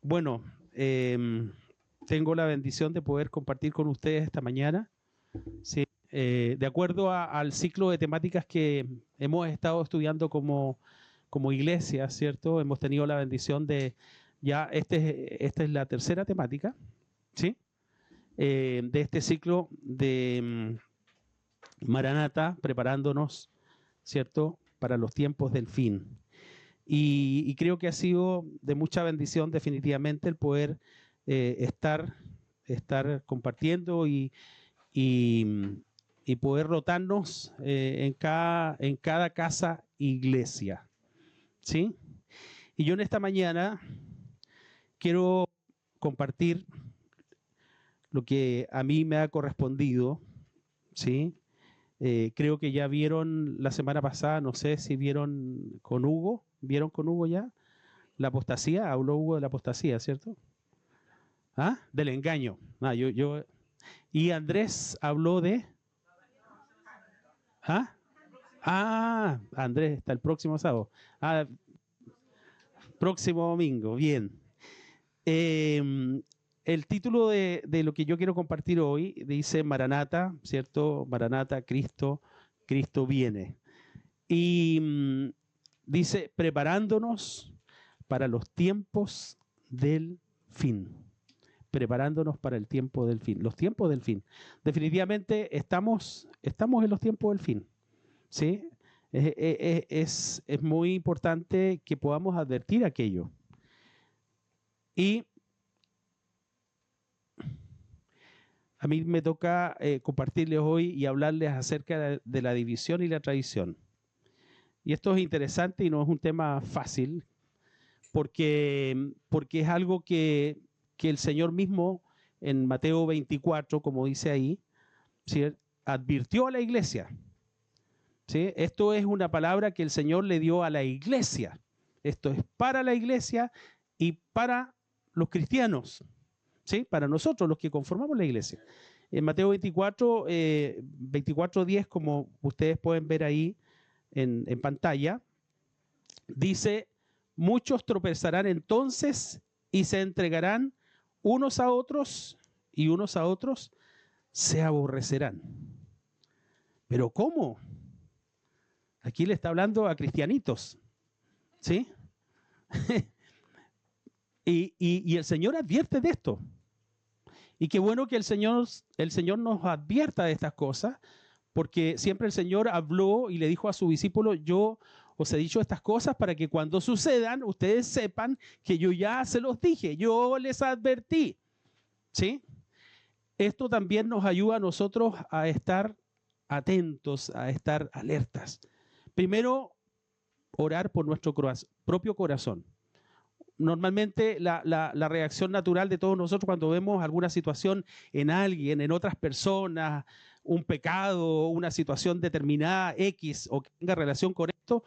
Bueno, tengo la bendición de poder compartir con ustedes esta mañana, ¿sí? De acuerdo al ciclo de temáticas que hemos estado estudiando como iglesia, ¿cierto? Hemos tenido la bendición de, ya esta es la tercera temática, ¿sí? De este ciclo de Maranata, preparándonos, ¿cierto? Para los tiempos del fin. Y creo que ha sido de mucha bendición definitivamente el poder estar compartiendo y, y poder rotarnos en cada casa iglesia. ¿Sí? Y yo en esta mañana quiero compartir lo que a mí me ha correspondido, ¿sí? Creo que ya vieron la semana pasada, no sé si vieron con Hugo, ¿vieron con Hugo ya? La apostasía, habló Hugo de la apostasía, ¿cierto? ¿Ah? Del engaño. Y Andrés habló de... ¿Ah? Ah, Andrés, está el próximo sábado. Ah, próximo domingo, bien. El título de lo que yo quiero compartir hoy dice Maranata, ¿cierto? Maranata, Cristo viene. Y dice, preparándonos para los tiempos del fin. Preparándonos para el tiempo del fin. Los tiempos del fin. Definitivamente estamos en los tiempos del fin. ¿Sí? Es muy importante que podamos advertir aquello. Y a mí me toca compartirles hoy y hablarles acerca de la división y la tradición. Y esto es interesante y no es un tema fácil, porque es algo que el Señor mismo en Mateo 24, como dice ahí, ¿sí? Advirtió a la iglesia. ¿Sí? Esto es una palabra que el Señor le dio a la iglesia. Esto es para la iglesia y para los cristianos, ¿sí? Para nosotros, los que conformamos la iglesia. En Mateo 24, 24:10, como ustedes pueden ver ahí en pantalla, dice, muchos tropezarán entonces y se entregarán unos a otros y unos a otros se aborrecerán. ¿Pero cómo? Aquí le está hablando a cristianitos, ¿sí? y el Señor advierte de esto. Y qué bueno que el Señor nos advierta de estas cosas, porque siempre el Señor habló y le dijo a su discípulo, yo os he dicho estas cosas para que cuando sucedan, ustedes sepan que yo ya se los dije, yo les advertí, ¿sí? Esto también nos ayuda a nosotros a estar atentos, a estar alertas. Primero, orar por nuestro propio corazón. Normalmente la reacción natural de todos nosotros cuando vemos alguna situación en alguien, en otras personas, un pecado, una situación determinada X o que tenga relación con esto,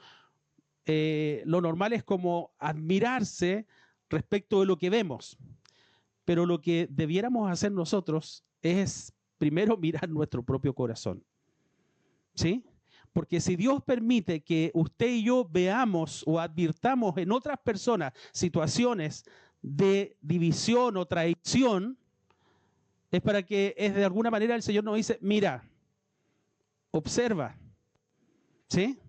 lo normal es como admirarse respecto de lo que vemos. Pero lo que debiéramos hacer nosotros es primero mirar nuestro propio corazón. ¿Sí? Porque si Dios permite que usted y yo veamos o advirtamos en otras personas situaciones de división o traición, es para que es de alguna manera el Señor nos dice, mira, observa, ¿sí?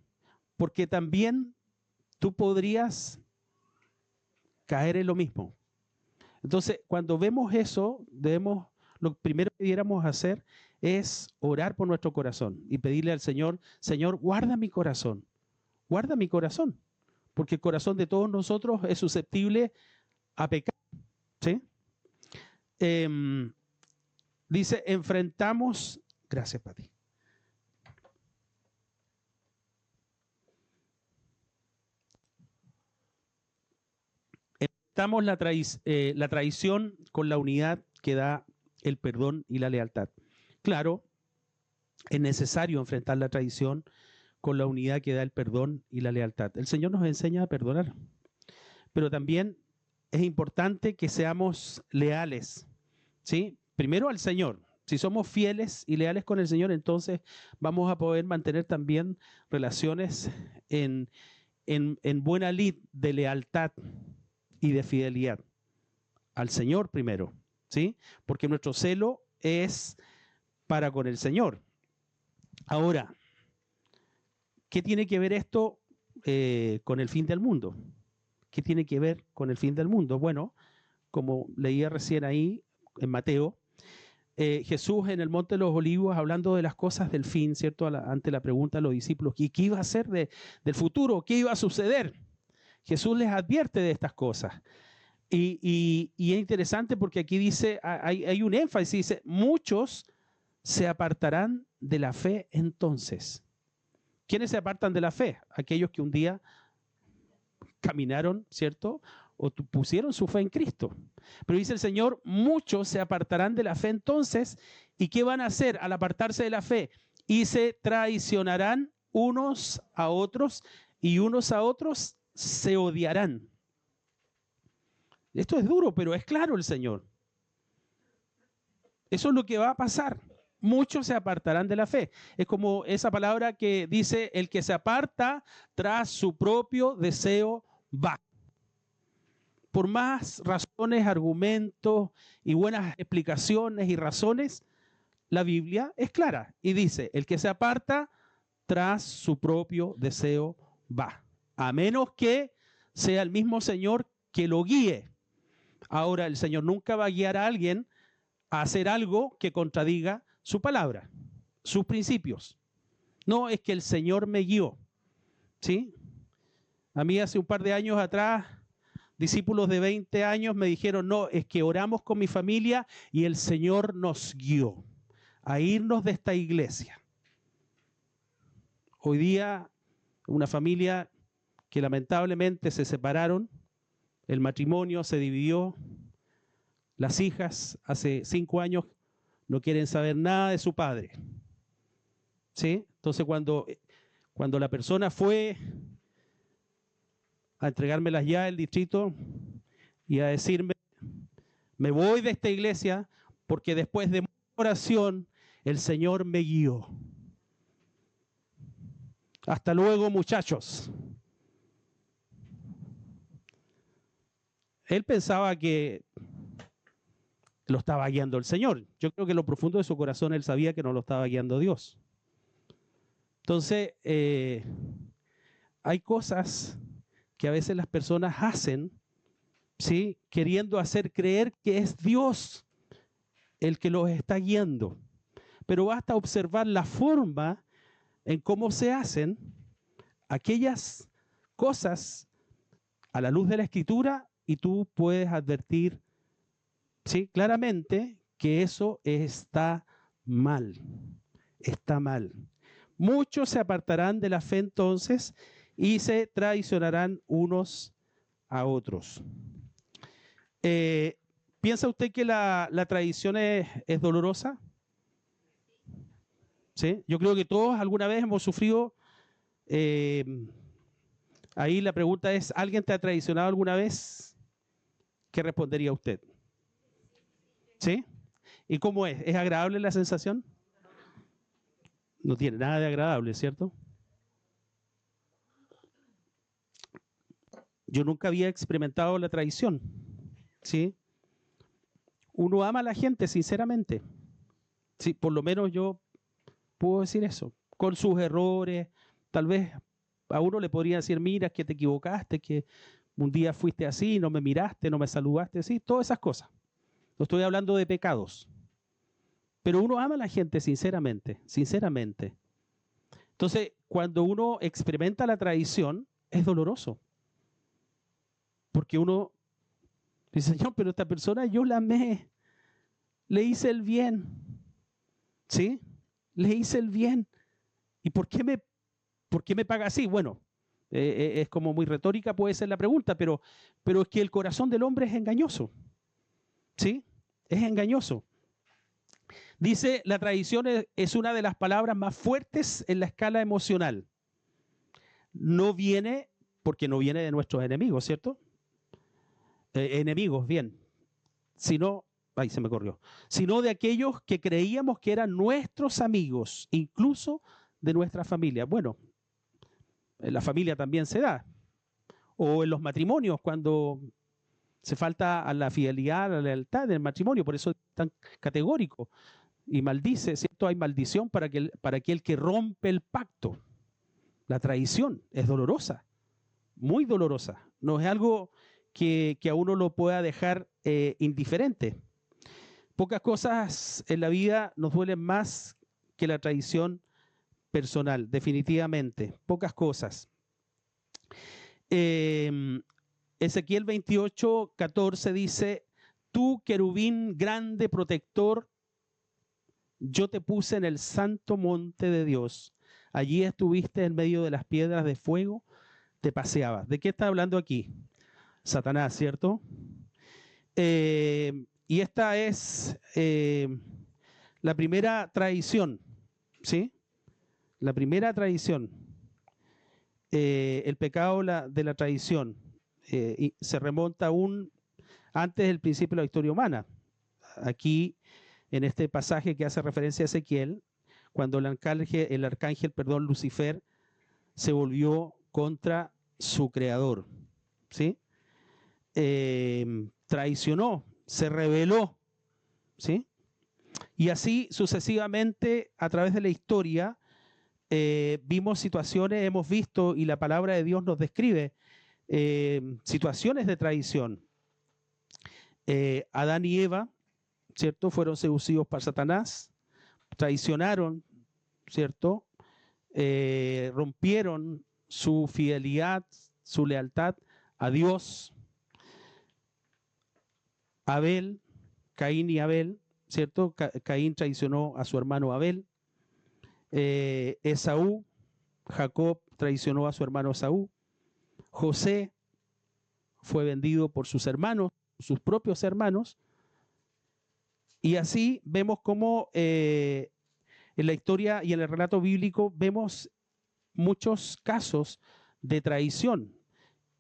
Porque también tú podrías caer en lo mismo. Entonces, cuando vemos eso, lo primero que debiéramos hacer es orar por nuestro corazón y pedirle al Señor, Señor, guarda mi corazón, porque el corazón de todos nosotros es susceptible a pecar, ¿sí? Dice, enfrentamos, gracias Pati. Enfrentamos la traición con la unidad que da el perdón y la lealtad. Claro, es necesario enfrentar la traición con la unidad que da el perdón y la lealtad. El Señor nos enseña a perdonar, pero también es importante que seamos leales, ¿sí? Primero al Señor. Si somos fieles y leales con el Señor, entonces vamos a poder mantener también relaciones en buena lid de lealtad y de fidelidad, al Señor primero, ¿sí? Porque nuestro celo es para con el Señor. Ahora, ¿qué tiene que ver esto con el fin del mundo? ¿Qué tiene que ver con el fin del mundo? Bueno, como leía recién ahí en Mateo, Jesús en el Monte de los Olivos hablando de las cosas del fin, ¿cierto? Ante la pregunta a los discípulos, ¿y qué iba a ser del futuro? ¿Qué iba a suceder? Jesús les advierte de estas cosas. Y es interesante porque aquí dice, hay un énfasis, dice, muchos se apartarán de la fe entonces. ¿Quiénes se apartan de la fe? Aquellos que un día caminaron, ¿cierto? O pusieron su fe en Cristo. Pero dice el Señor, muchos se apartarán de la fe entonces. ¿Y qué van a hacer al apartarse de la fe? Y se traicionarán unos a otros y unos a otros se odiarán. Esto es duro, pero es claro el Señor. Eso es lo que va a pasar. Muchos se apartarán de la fe. Es como esa palabra que dice, el que se aparta tras su propio deseo va. Por más razones, argumentos y buenas explicaciones y razones, la Biblia es clara y dice, el que se aparta tras su propio deseo va. A menos que sea el mismo Señor que lo guíe. Ahora, el Señor nunca va a guiar a alguien a hacer algo que contradiga su palabra, sus principios. No, es que el Señor me guió, ¿sí? A mí hace un par de años atrás, discípulos de 20 años me dijeron, no, es que oramos con mi familia y el Señor nos guió a irnos de esta iglesia. Hoy día, una familia que lamentablemente se separaron, el matrimonio se dividió, las hijas hace 5 años no quieren saber nada de su padre. ¿Sí? Entonces cuando la persona fue a entregarme las llaves del distrito y a decirme, me voy de esta iglesia porque después de mucha oración el Señor me guió. Hasta luego, muchachos. Él pensaba que lo estaba guiando el Señor. Yo creo que en lo profundo de su corazón él sabía que no lo estaba guiando Dios. Entonces, hay cosas que a veces las personas hacen, ¿sí? Queriendo hacer creer que es Dios el que los está guiando. Pero basta observar la forma en cómo se hacen aquellas cosas a la luz de la Escritura y tú puedes advertir, ¿sí? Claramente que eso está mal. Está mal. Muchos se apartarán de la fe entonces y se traicionarán unos a otros. ¿Piensa usted que la traición es dolorosa? ¿Sí? Yo creo que todos alguna vez hemos sufrido. Ahí la pregunta es, ¿alguien te ha traicionado alguna vez? ¿Qué respondería usted? ¿Sí? ¿Y cómo es? ¿Es agradable la sensación? No tiene nada de agradable, ¿cierto? Yo nunca había experimentado la traición, ¿sí? Uno ama a la gente, sinceramente. Sí, por lo menos yo puedo decir eso. Con sus errores, tal vez a uno le podría decir, mira, que te equivocaste, que un día fuiste así, no me miraste, no me saludaste, sí, todas esas cosas. No estoy hablando de pecados. Pero uno ama a la gente sinceramente, sinceramente. Entonces, cuando uno experimenta la traición, es doloroso. Porque uno dice, Señor, pero esta persona yo la amé, le hice el bien, ¿sí? Le hice el bien. ¿Y por qué me paga así? Bueno, es como muy retórica puede ser la pregunta, pero es que el corazón del hombre es engañoso, ¿sí? Es engañoso. Dice, la traición es una de las palabras más fuertes en la escala emocional. No viene, porque no viene de nuestros enemigos, ¿cierto? Enemigos, bien. Sino, ay, se me corrió. Sino de aquellos que creíamos que eran nuestros amigos, incluso de nuestra familia. Bueno, en la familia también se da. O en los matrimonios, cuando Se falta a la fidelidad, a la lealtad del matrimonio, por eso es tan categórico. Y maldice, ¿cierto? Hay maldición para aquel que rompe el pacto. La traición es dolorosa, muy dolorosa. No es algo que a uno lo pueda dejar indiferente. Pocas cosas en la vida nos duelen más que la traición personal, definitivamente. Pocas cosas. Ezequiel 28:14 dice: tú, querubín grande protector, yo te puse en el santo monte de Dios. Allí estuviste en medio de las piedras de fuego, te paseabas. ¿De qué está hablando aquí? Satanás, ¿cierto? Y esta es la primera traición, ¿sí? La primera traición. El pecado de la traición y se remonta aún antes del principio de la historia humana. Aquí, en este pasaje que hace referencia a Ezequiel, cuando el arcángel, Lucifer, se volvió contra su creador, ¿sí? Traicionó, se rebeló, ¿sí? Y así sucesivamente a través de la historia vimos situaciones, hemos visto, y la palabra de Dios nos describe situaciones de traición. Adán y Eva, ¿cierto? Fueron seducidos por Satanás, traicionaron, ¿cierto? Rompieron su fidelidad, su lealtad a Dios. Abel, Caín y Abel, ¿cierto? Caín traicionó a su hermano Abel. Esaú, Jacob traicionó a su hermano Esaú. José fue vendido por sus hermanos, sus propios hermanos. Y así vemos cómo en la historia y en el relato bíblico vemos muchos casos de traición.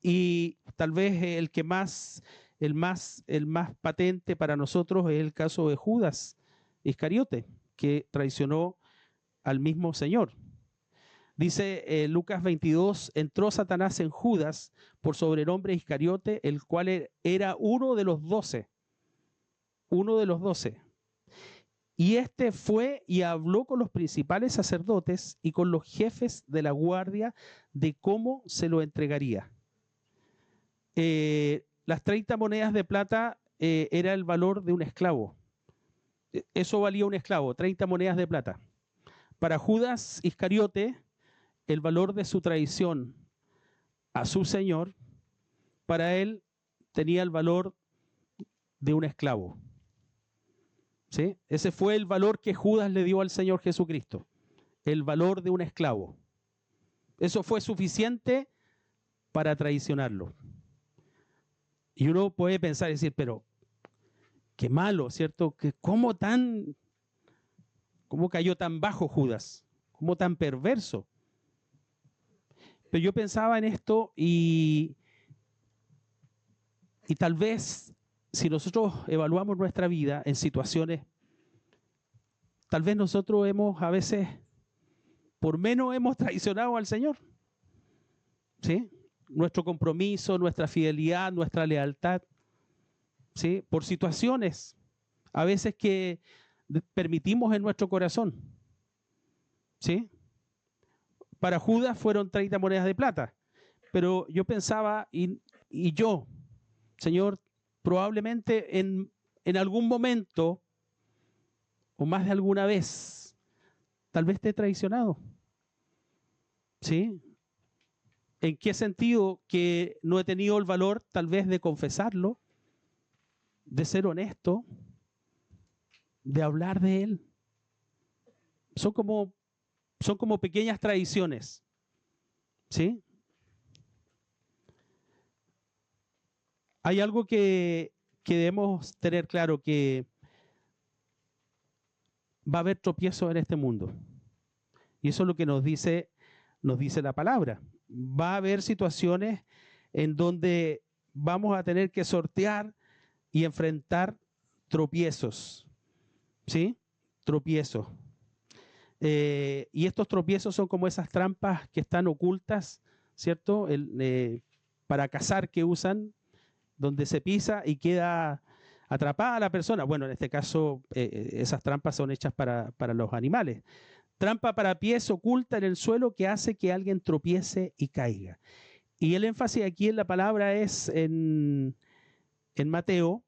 Y tal vez el más patente para nosotros es el caso de Judas Iscariote, que traicionó al mismo Señor. Dice Lucas 22, entró Satanás en Judas por sobrenombre Iscariote, el cual era uno de los 12. Uno de los 12. Y este fue y habló con los principales sacerdotes y con los jefes de la guardia de cómo se lo entregaría. Las 30 monedas de plata era el valor de un esclavo. Eso valía un esclavo, 30 monedas de plata. Para Judas Iscariote, el valor de su traición a su Señor, para él tenía el valor de un esclavo. ¿Sí? Ese fue el valor que Judas le dio al Señor Jesucristo, el valor de un esclavo. Eso fue suficiente para traicionarlo. Y uno puede pensar y decir, pero qué malo, ¿cierto? ¿Cómo cayó tan bajo Judas? ¿Cómo tan perverso? Pero yo pensaba en esto y tal vez si nosotros evaluamos nuestra vida en situaciones, tal vez nosotros a veces, por menos hemos traicionado al Señor. ¿Sí? Nuestro compromiso, nuestra fidelidad, nuestra lealtad, ¿sí? Por situaciones a veces que permitimos en nuestro corazón, ¿sí? Para Judas fueron 30 monedas de plata, pero yo pensaba, y yo, Señor, probablemente en algún momento, o más de alguna vez, tal vez te he traicionado, ¿sí? ¿En qué sentido? Que no he tenido el valor tal vez de confesarlo, de ser honesto, de hablar de él. Son como pequeñas tradiciones, ¿sí? Hay algo que debemos tener claro, que va a haber tropiezos en este mundo. Y eso es lo que nos dice la palabra. Va a haber situaciones en donde vamos a tener que sortear y enfrentar tropiezos, ¿sí? Tropiezos. Y estos tropiezos son como esas trampas que están ocultas, ¿cierto? Para cazar que usan donde se pisa y queda atrapada la persona. Bueno, en este caso, esas trampas son hechas para los animales. Trampa para pies oculta en el suelo que hace que alguien tropiece y caiga. Y el énfasis aquí en la palabra es en Mateo,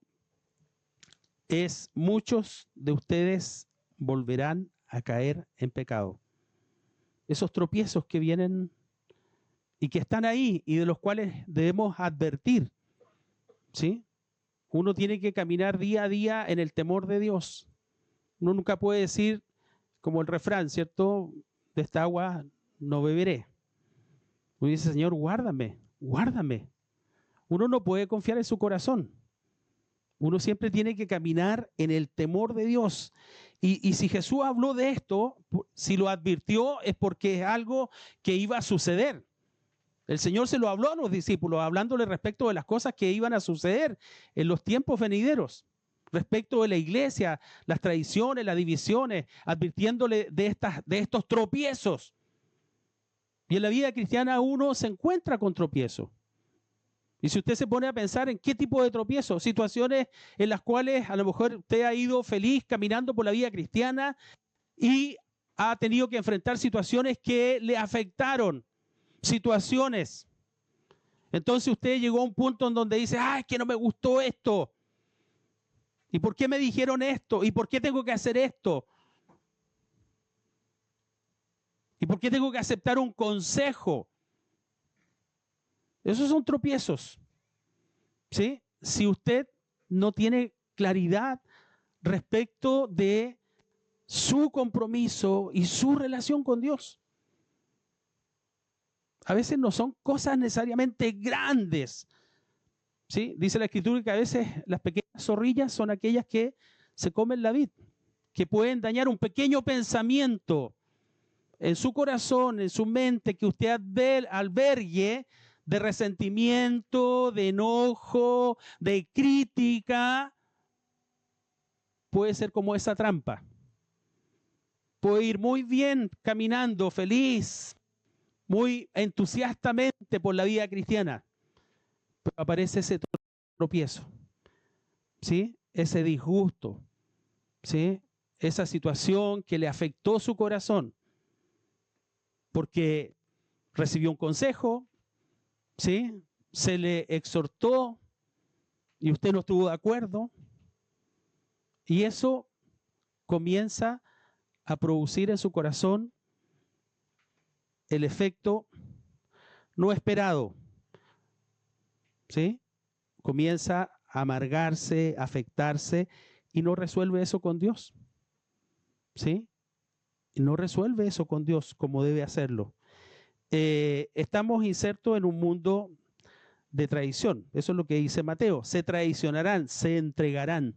es muchos de ustedes volverán a caer en pecado. Esos tropiezos que vienen y que están ahí y de los cuales debemos advertir, ¿sí? Uno tiene que caminar día a día en el temor de Dios. Uno nunca puede decir, como el refrán, ¿cierto? De esta agua no beberé. Uno dice, Señor, guárdame, guárdame. Uno no puede confiar en su corazón. Uno siempre tiene que caminar en el temor de Dios. Y si Jesús habló de esto, si lo advirtió, es porque es algo que iba a suceder. El Señor se lo habló a los discípulos, hablándole respecto de las cosas que iban a suceder en los tiempos venideros, respecto de la iglesia, las tradiciones, las divisiones, advirtiéndole de estos tropiezos. Y en la vida cristiana uno se encuentra con tropiezos. Y si usted se pone a pensar en qué tipo de tropiezos, situaciones en las cuales a lo mejor usted ha ido feliz caminando por la vida cristiana y ha tenido que enfrentar situaciones que le afectaron, situaciones. Entonces usted llegó a un punto en donde dice, es que no me gustó esto. ¿Y por qué me dijeron esto? ¿Y por qué tengo que hacer esto? ¿Y por qué tengo que aceptar un consejo? Esos son tropiezos, ¿sí? Si usted no tiene claridad respecto de su compromiso y su relación con Dios. A veces no son cosas necesariamente grandes, ¿sí? Dice la Escritura que a veces las pequeñas zorrillas son aquellas que se comen la vid, que pueden dañar un pequeño pensamiento en su corazón, en su mente, que usted albergue de resentimiento, de enojo, de crítica. Puede ser como esa trampa. Puede ir muy bien caminando, feliz, muy entusiastamente por la vida cristiana, pero aparece ese tropiezo, ¿sí? Ese disgusto, ¿sí? Esa situación que le afectó su corazón, porque recibió un consejo, ¿sí? Se le exhortó y usted no estuvo de acuerdo, y eso comienza a producir en su corazón el efecto no esperado, ¿sí? Comienza a amargarse, a afectarse y no resuelve eso con Dios, ¿sí? Y no resuelve eso con Dios como debe hacerlo. Estamos insertos en un mundo de traición. Eso es lo que dice Mateo. Se traicionarán, se entregarán.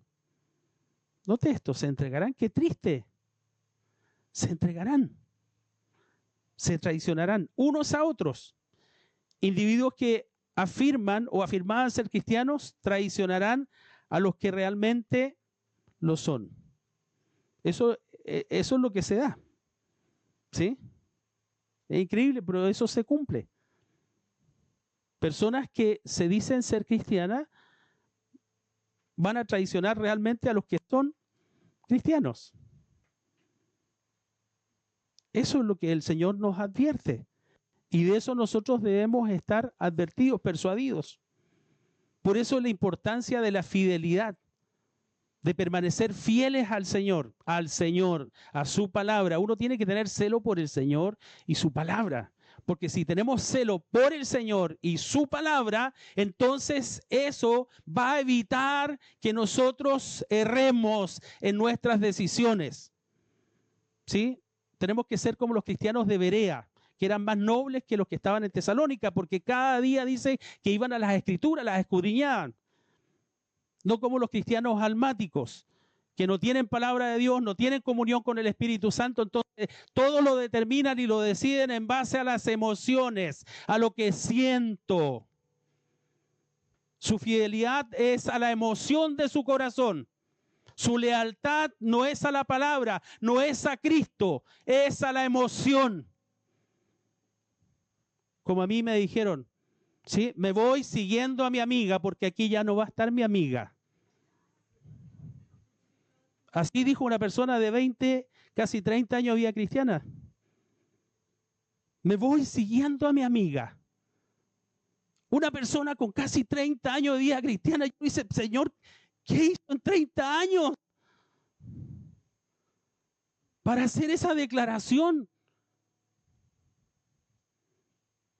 Note esto, se entregarán. Qué triste. Se entregarán. Se traicionarán unos a otros. Individuos que afirman o afirmaban ser cristianos traicionarán a los que realmente lo son. Eso es lo que se da. ¿Sí? Es increíble, pero eso se cumple. Personas que se dicen ser cristianas van a traicionar realmente a los que son cristianos. Eso es lo que el Señor nos advierte. Y de eso nosotros debemos estar advertidos, persuadidos. Por eso la importancia de la fidelidad, de permanecer fieles al Señor, a su palabra. Uno tiene que tener celo por el Señor y su palabra. Porque si tenemos celo por el Señor y su palabra, entonces eso va a evitar que nosotros erremos en nuestras decisiones. ¿Sí? Tenemos que ser como los cristianos de Berea, que eran más nobles que los que estaban en Tesalónica, porque cada día dice que iban a las Escrituras, las escudriñaban. No como los cristianos almáticos, que no tienen palabra de Dios, no tienen comunión con el Espíritu Santo, entonces todo lo determinan y lo deciden en base a las emociones, a lo que siento. Su fidelidad es a la emoción de su corazón. Su lealtad no es a la palabra, no es a Cristo, es a la emoción. Como a mí me dijeron, ¿Sí? Me voy siguiendo a mi amiga porque aquí ya no va a estar mi amiga. Así dijo una persona de 20, casi 30 años de vida cristiana. Me voy siguiendo a mi amiga. Una persona con casi 30 años de vida cristiana. Yo dice, Señor, ¿qué hizo en 30 años para hacer esa declaración?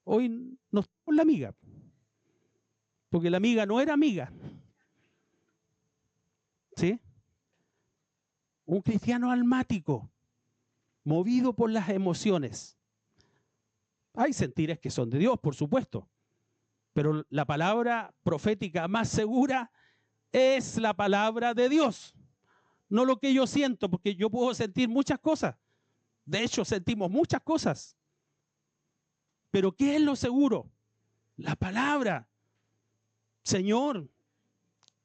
Hoy no estoy con la amiga, porque la amiga no era amiga. ¿Sí? Un cristiano almático, movido por las emociones. Hay sentires que son de Dios, por supuesto, pero la palabra profética más segura es la palabra de Dios, no lo que yo siento, porque yo puedo sentir muchas cosas. De hecho, sentimos muchas cosas. Pero ¿qué es lo seguro? La palabra. Señor,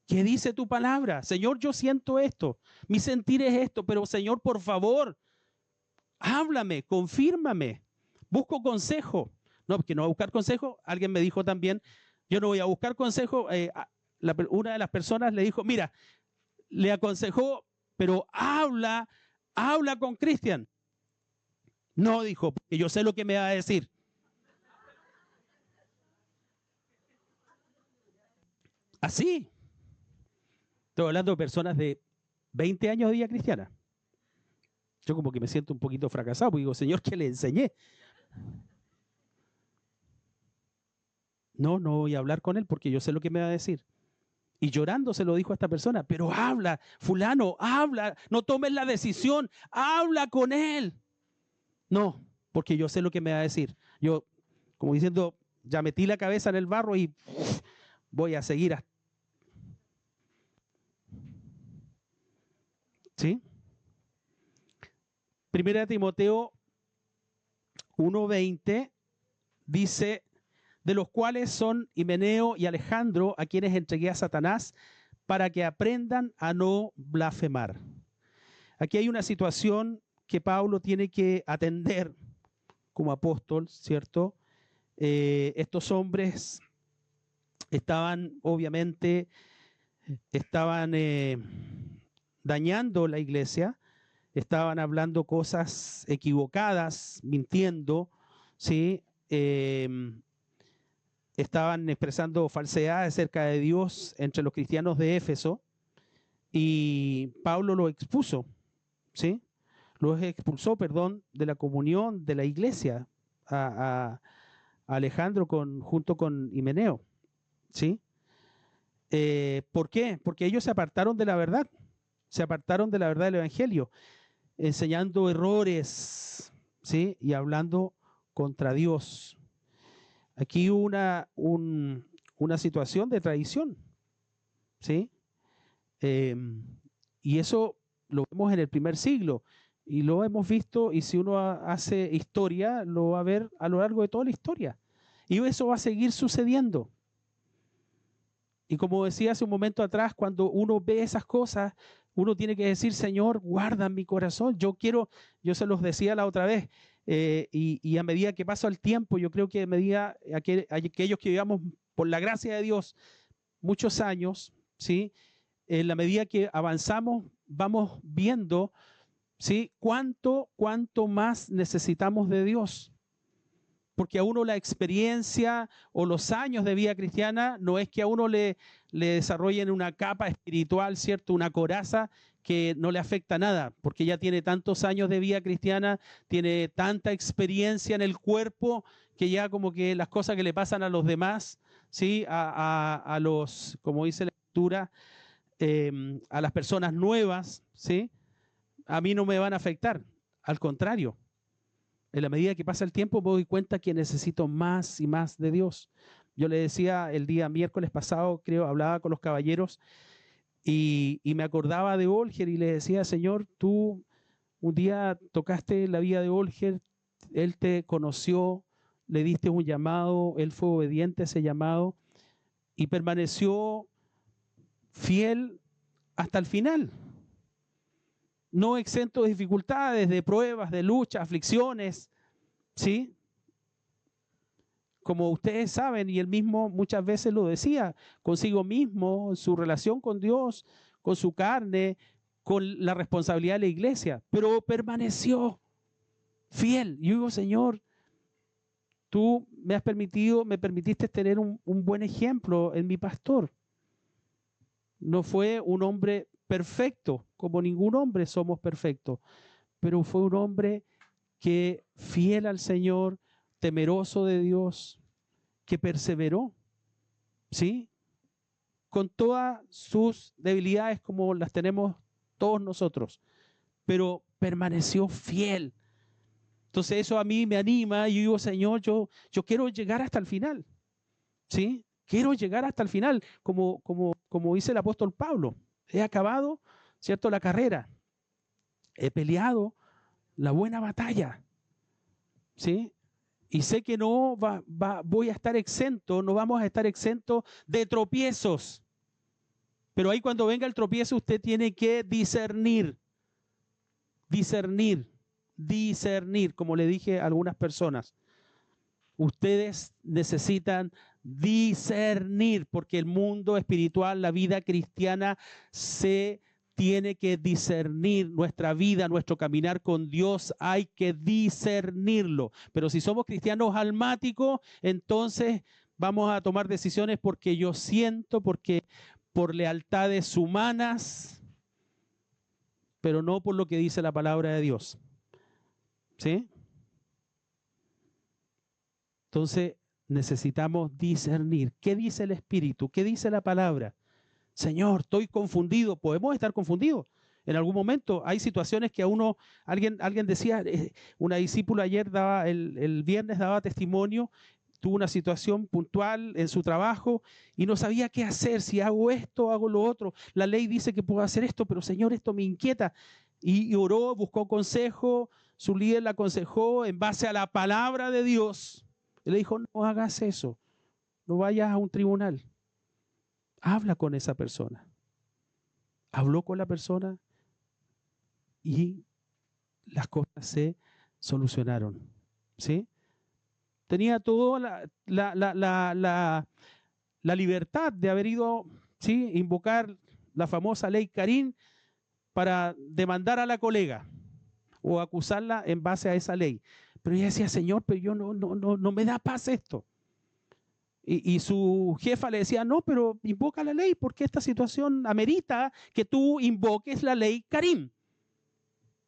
¿qué dice tu palabra? Señor, yo siento esto, mi sentir es esto, pero Señor, por favor, háblame, confírmame, busco consejo. No, porque no va a buscar consejo. Alguien me dijo también, yo no voy a buscar consejo. Una de las personas le dijo, mira, le aconsejó, pero habla con Cristian. No, dijo, porque yo sé lo que me va a decir. Así. Estoy hablando de personas de 20 años de vida cristiana. Yo como que me siento un poquito fracasado, porque digo, Señor, ¿qué le enseñé? No voy a hablar con él porque yo sé lo que me va a decir. Y llorando se lo dijo a esta persona, pero habla, fulano, habla, no tomes la decisión, habla con él. No, porque yo sé lo que me va a decir. Yo, como diciendo, ya metí la cabeza en el barro y voy a seguir. ¿Sí? Primera de Timoteo 1:20 dice, de los cuales son Himeneo y Alejandro, a quienes entregué a Satanás, para que aprendan a no blasfemar. Aquí hay una situación que Pablo tiene que atender como apóstol, ¿cierto? Estos hombres obviamente, estaban dañando la iglesia, estaban hablando cosas equivocadas, mintiendo, ¿sí? Estaban expresando falsedades acerca de Dios entre los cristianos de Éfeso, y Pablo lo expuso, ¿sí? Los expulsó, perdón, de la comunión de la iglesia a Alejandro junto con Himeneo, ¿sí? ¿Por qué? Porque ellos se apartaron de la verdad, se apartaron de la verdad del Evangelio, enseñando errores, ¿sí? Y hablando contra Dios. Aquí hubo una situación de traición, ¿sí? Y eso lo vemos en el primer siglo y lo hemos visto, y si uno hace historia, lo va a ver a lo largo de toda la historia. Y eso va a seguir sucediendo. Y como decía hace un momento atrás, cuando uno ve esas cosas, uno tiene que decir, Señor, guarda mi corazón. Yo se los decía la otra vez, y a medida que pasa el tiempo, yo creo que a medida aquellos que vivamos por la gracia de Dios muchos años, ¿sí? En la medida que avanzamos, vamos viendo, ¿sí? Cuánto más necesitamos de Dios. Porque a uno la experiencia o los años de vida cristiana no es que a uno le desarrollen una capa espiritual, ¿cierto? Una coraza que no le afecta nada, porque ya tiene tantos años de vida cristiana, tiene tanta experiencia en el cuerpo, que ya como que las cosas que le pasan a los demás, ¿sí? A los, como dice la escritura, a las personas nuevas, ¿sí? A mí no me van a afectar, al contrario. En la medida que pasa el tiempo me doy cuenta que necesito más y más de Dios. Yo le decía el día miércoles pasado, creo, hablaba con los caballeros y me acordaba de Olger y le decía, Señor, tú un día tocaste la vida de Olger, él te conoció, le diste un llamado, él fue obediente a ese llamado y permaneció fiel hasta el final. No exento de dificultades, de pruebas, de luchas, aflicciones, ¿sí? como ustedes saben, y él mismo muchas veces lo decía, consigo mismo, su relación con Dios, con su carne, con la responsabilidad de la iglesia, pero permaneció fiel. Yo digo, Señor, tú me permitiste tener un buen ejemplo en mi pastor. No fue un hombre perfecto, como ningún hombre somos perfectos, pero fue un hombre que fiel al Señor, temeroso de Dios, que perseveró, ¿sí? Con todas sus debilidades como las tenemos todos nosotros, pero permaneció fiel. Entonces eso a mí me anima y yo digo, Señor, yo quiero llegar hasta el final, ¿sí? Quiero llegar hasta el final, como dice el apóstol Pablo. He acabado, ¿cierto?, la carrera. He peleado la buena batalla, ¿sí? Y sé que voy a estar exento, no vamos a estar exentos de tropiezos. Pero ahí cuando venga el tropiezo usted tiene que discernir, como le dije a algunas personas. Ustedes necesitan discernir porque el mundo espiritual, la vida cristiana se tiene que discernir. Nuestra vida, nuestro caminar con Dios hay que discernirlo. Pero si somos cristianos almáticos, entonces vamos a tomar decisiones porque yo siento, porque por lealtades humanas, pero no por lo que dice la palabra de Dios. ¿Sí? Entonces necesitamos discernir. ¿Qué dice el Espíritu? ¿Qué dice la palabra? Señor, estoy confundido. Podemos estar confundidos. En algún momento hay situaciones que a uno, alguien decía, una discípula ayer el viernes daba testimonio, tuvo una situación puntual en su trabajo y no sabía qué hacer, si hago esto, hago lo otro. La ley dice que puedo hacer esto, pero Señor, esto me inquieta. Y oró, buscó consejo, su líder la aconsejó en base a la palabra de Dios. Y le dijo, no hagas eso, no vayas a un tribunal. Habla con esa persona. Habló con la persona y las cosas se solucionaron. ¿Sí? Tenía toda la libertad de haber ido, ¿sí?, invocar la famosa ley Karim para demandar a la colega o acusarla en base a esa ley. Pero ella decía, Señor, pero yo no me da paz esto. Y su jefa le decía, no, pero invoca la ley porque esta situación amerita que tú invoques la ley Karim.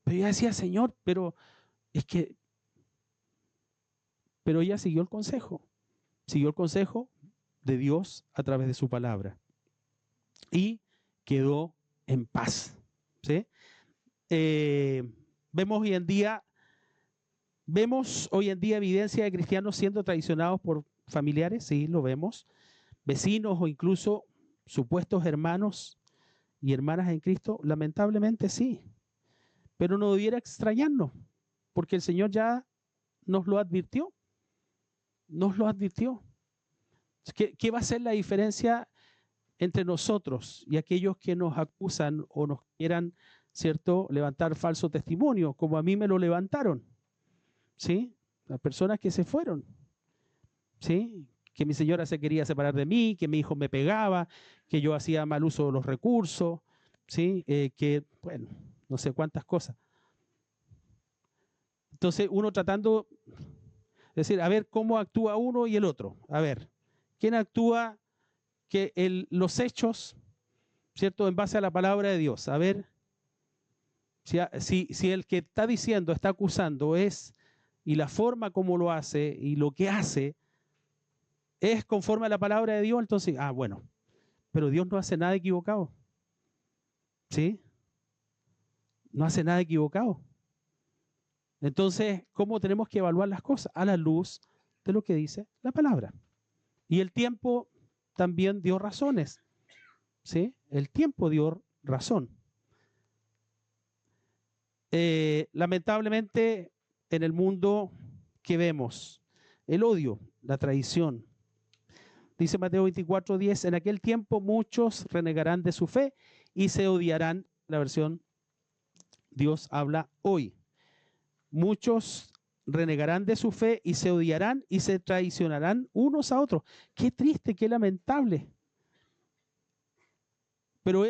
Pero ella decía, Señor, pero ella siguió el consejo de Dios a través de su palabra y quedó en paz. ¿Sí? Vemos hoy en día evidencia de cristianos siendo traicionados por familiares, sí, lo vemos, vecinos o incluso supuestos hermanos y hermanas en Cristo, lamentablemente sí, pero no debiera extrañarnos, porque el Señor ya nos lo advirtió. ¿Qué va a ser la diferencia entre nosotros y aquellos que nos acusan o nos quieran, ¿cierto?, levantar falso testimonio, como a mí me lo levantaron? ¿Sí? Las personas que se fueron, ¿sí?, que mi señora se quería separar de mí, que mi hijo me pegaba, que yo hacía mal uso de los recursos, ¿sí? Que, bueno, no sé cuántas cosas. Entonces uno tratando de decir, a ver cómo actúa uno y el otro. A ver, ¿quién actúa los hechos, ¿cierto?, en base a la palabra de Dios? A ver, si el que está diciendo, está acusando y la forma como lo hace y lo que hace es conforme a la palabra de Dios, entonces, bueno, pero Dios no hace nada equivocado. ¿Sí? No hace nada equivocado. Entonces, ¿cómo tenemos que evaluar las cosas? A la luz de lo que dice la palabra. Y el tiempo también dio razones. ¿Sí? El tiempo dio razón. Lamentablemente, en el mundo que vemos, el odio, la traición. Dice Mateo 24:10, en aquel tiempo muchos renegarán de su fe y se odiarán. La versión Dios habla hoy. Muchos renegarán de su fe y se odiarán y se traicionarán unos a otros. Qué triste, qué lamentable. Pero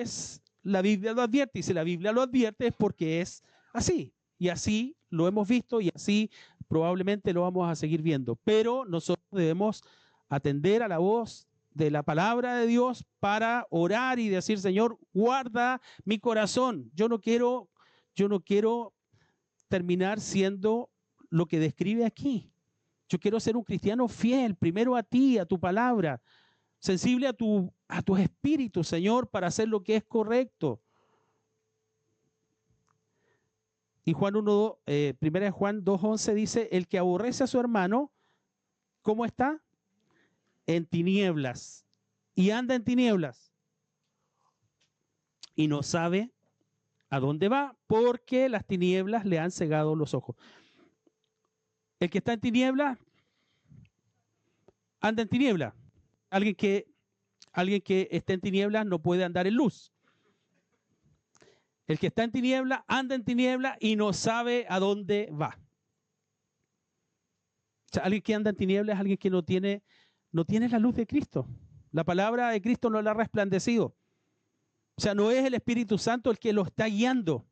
la Biblia lo advierte, y si la Biblia lo advierte es porque es así. Y así lo hemos visto y así probablemente lo vamos a seguir viendo. Pero nosotros debemos atender a la voz de la palabra de Dios para orar y decir: Señor, guarda mi corazón. Yo no quiero terminar siendo lo que describe aquí. Yo quiero ser un cristiano fiel, primero a ti, a tu palabra, sensible a tus espíritus, Señor, para hacer lo que es correcto. Y primera de Juan 2:11 dice: el que aborrece a su hermano, ¿cómo está? En tinieblas. Y anda en tinieblas. Y no sabe a dónde va, porque las tinieblas le han cegado los ojos. El que está en tinieblas, anda en tinieblas. Alguien que esté en tinieblas no puede andar en luz. El que está en tinieblas, anda en tinieblas y no sabe a dónde va. O sea, alguien que anda en tinieblas es alguien que no tiene la luz de Cristo. La palabra de Cristo no la ha resplandecido. O sea, no es el Espíritu Santo el que lo está guiando.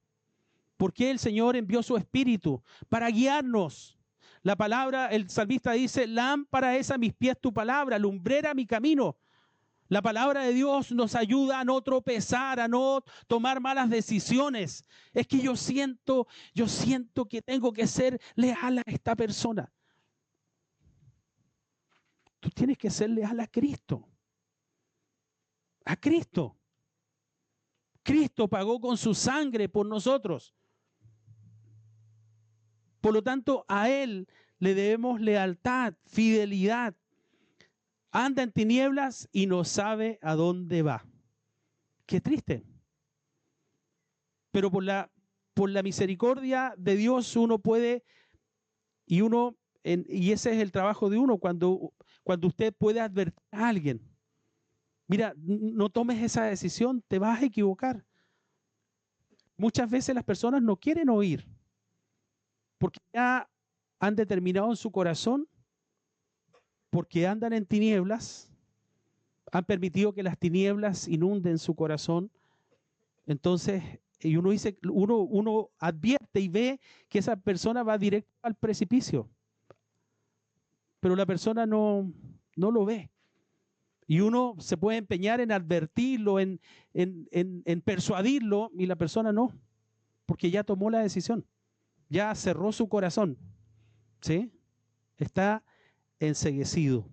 Porque el Señor envió su Espíritu para guiarnos. La palabra, el salmista dice: lámpara es a mis pies tu palabra, lumbrera mi camino. La palabra de Dios nos ayuda a no tropezar, a no tomar malas decisiones. Es que yo siento que tengo que ser leal a esta persona. Tú tienes que ser leal a Cristo. A Cristo. Cristo pagó con su sangre por nosotros. Por lo tanto, a Él le debemos lealtad, fidelidad. Anda en tinieblas y no sabe a dónde va. Qué triste. Pero por la misericordia de Dios uno puede, y ese es el trabajo de uno, cuando usted puede advertir a alguien: mira, no tomes esa decisión, te vas a equivocar. Muchas veces las personas no quieren oír, porque ya han determinado en su corazón, porque andan en tinieblas, han permitido que las tinieblas inunden su corazón. Entonces, y uno advierte y ve que esa persona va directo al precipicio, pero la persona no lo ve. Y uno se puede empeñar en advertirlo, en persuadirlo, y la persona no, porque ya tomó la decisión, ya cerró su corazón, ¿sí? Está enceguecido.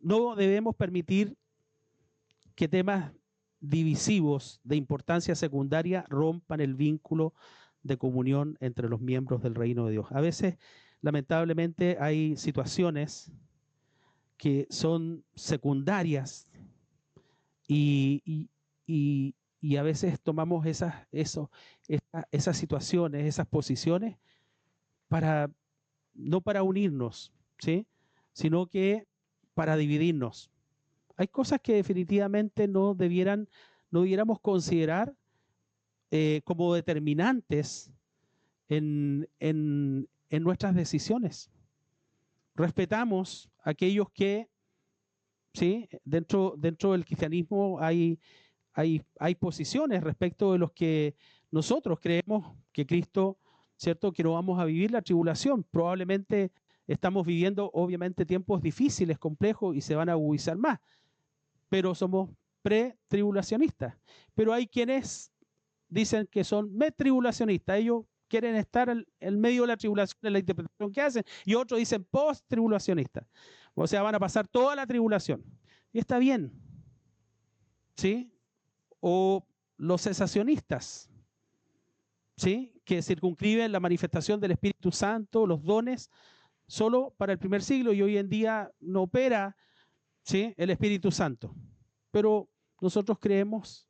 No debemos permitir que temas divisivos de importancia secundaria rompan el vínculo de comunión entre los miembros del reino de Dios. A veces, lamentablemente, hay situaciones que son secundarias y a veces tomamos esas situaciones, esas posiciones no para unirnos, ¿sí?, sino que para dividirnos. Hay cosas que definitivamente no debiéramos considerar como determinantes en nuestras decisiones. Respetamos a aquellos que, ¿sí?, dentro del cristianismo hay posiciones respecto de los que nosotros creemos que Cristo, ¿cierto?, que no vamos a vivir la tribulación. Probablemente estamos viviendo, obviamente, tiempos difíciles, complejos, y se van a agudizar más. Pero somos pre-tribulacionistas. Pero hay quienes dicen que son metribulacionistas. Ellos quieren estar en medio de la tribulación, en la interpretación que hacen, y otros dicen post-tribulacionistas. O sea, van a pasar toda la tribulación. Y está bien, ¿sí? O los cesacionistas, ¿sí?, que circunscriben la manifestación del Espíritu Santo, los dones, solo para el primer siglo, y hoy en día no opera, ¿sí?, el Espíritu Santo. Pero nosotros creemos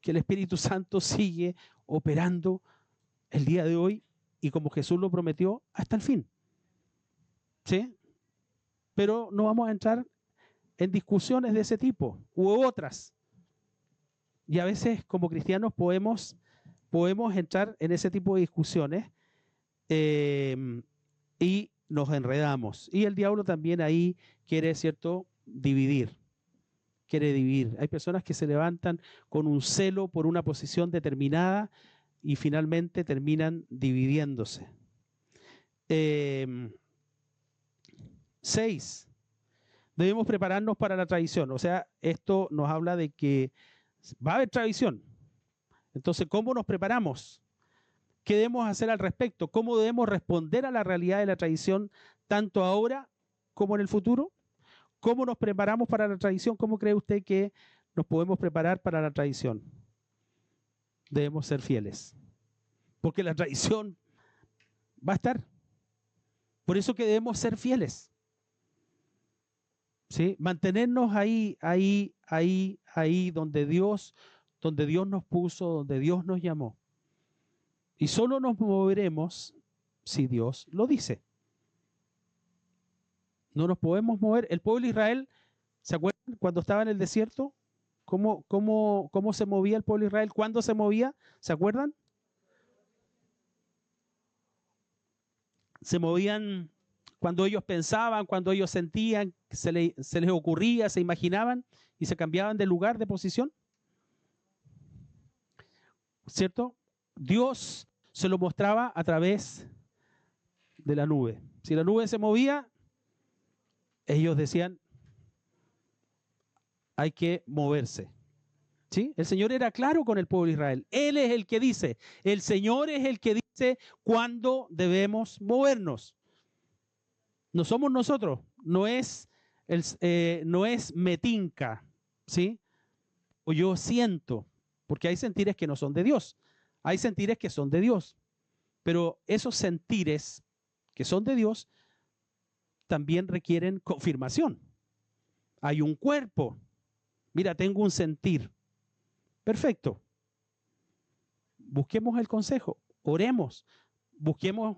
que el Espíritu Santo sigue operando el día de hoy, y como Jesús lo prometió, hasta el fin, ¿sí? Pero no vamos a entrar en discusiones de ese tipo u otras. Y a veces, como cristianos, podemos podemos entrar en ese tipo de discusiones y nos enredamos. Y el diablo también ahí quiere, ¿cierto?, dividir. Quiere dividir. Hay personas que se levantan con un celo por una posición determinada y finalmente terminan dividiéndose. 6. Debemos prepararnos para la traición. O sea, esto nos habla de que va a haber traición. Entonces, ¿cómo nos preparamos? ¿Qué debemos hacer al respecto? ¿Cómo debemos responder a la realidad de la traición tanto ahora como en el futuro? ¿Cómo nos preparamos para la traición? ¿Cómo cree usted que nos podemos preparar para la traición? Debemos ser fieles, porque la traición va a estar. Por eso que debemos ser fieles. ¿Sí? Mantenernos ahí donde Dios nos puso, donde Dios nos llamó. Y solo nos moveremos si Dios lo dice. No nos podemos mover. El pueblo de Israel, ¿se acuerdan cuando estaba en el desierto? ¿Cómo se movía el pueblo de Israel? ¿Cuándo se movía? ¿Se acuerdan? Se movían cuando ellos pensaban, cuando ellos sentían, se les ocurría, se imaginaban y se cambiaban de lugar, de posición. ¿Cierto? Dios se lo mostraba a través de la nube. Si la nube se movía, ellos decían, hay que moverse. ¿Sí? El Señor era claro con el pueblo de Israel. Él es el que dice, el Señor es el que dice cuándo debemos movernos. No somos nosotros, no es me tinca, ¿sí? O yo siento, porque hay sentires que no son de Dios. Hay sentires que son de Dios. Pero esos sentires que son de Dios también requieren confirmación. Hay un cuerpo. Mira, tengo un sentir. Perfecto. Busquemos el consejo, oremos, busquemos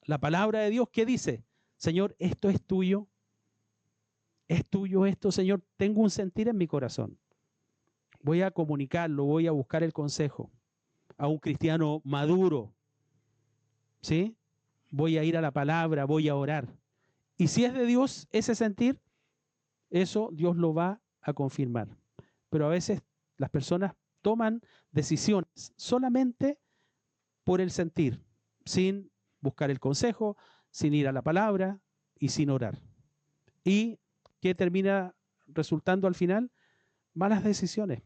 la palabra de Dios. ¿Qué dice? Señor, esto es tuyo esto, Señor, tengo un sentir en mi corazón. Voy a comunicarlo, voy a buscar el consejo a un cristiano maduro, ¿sí? Voy a ir a la palabra, voy a orar. Y si es de Dios ese sentir, eso Dios lo va a confirmar. Pero a veces las personas toman decisiones solamente por el sentir, sin buscar el consejo, sin ir a la palabra y sin orar. ¿Y qué termina resultando al final? Malas decisiones.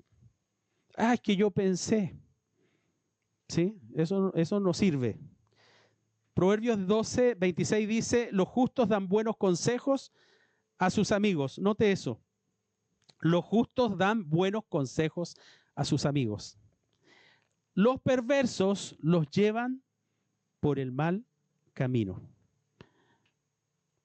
Ah, es que yo pensé. ¿Sí? Eso no sirve. Proverbios 12:26 dice, los justos dan buenos consejos a sus amigos. Note eso. Los justos dan buenos consejos a sus amigos. Los perversos los llevan por el mal camino.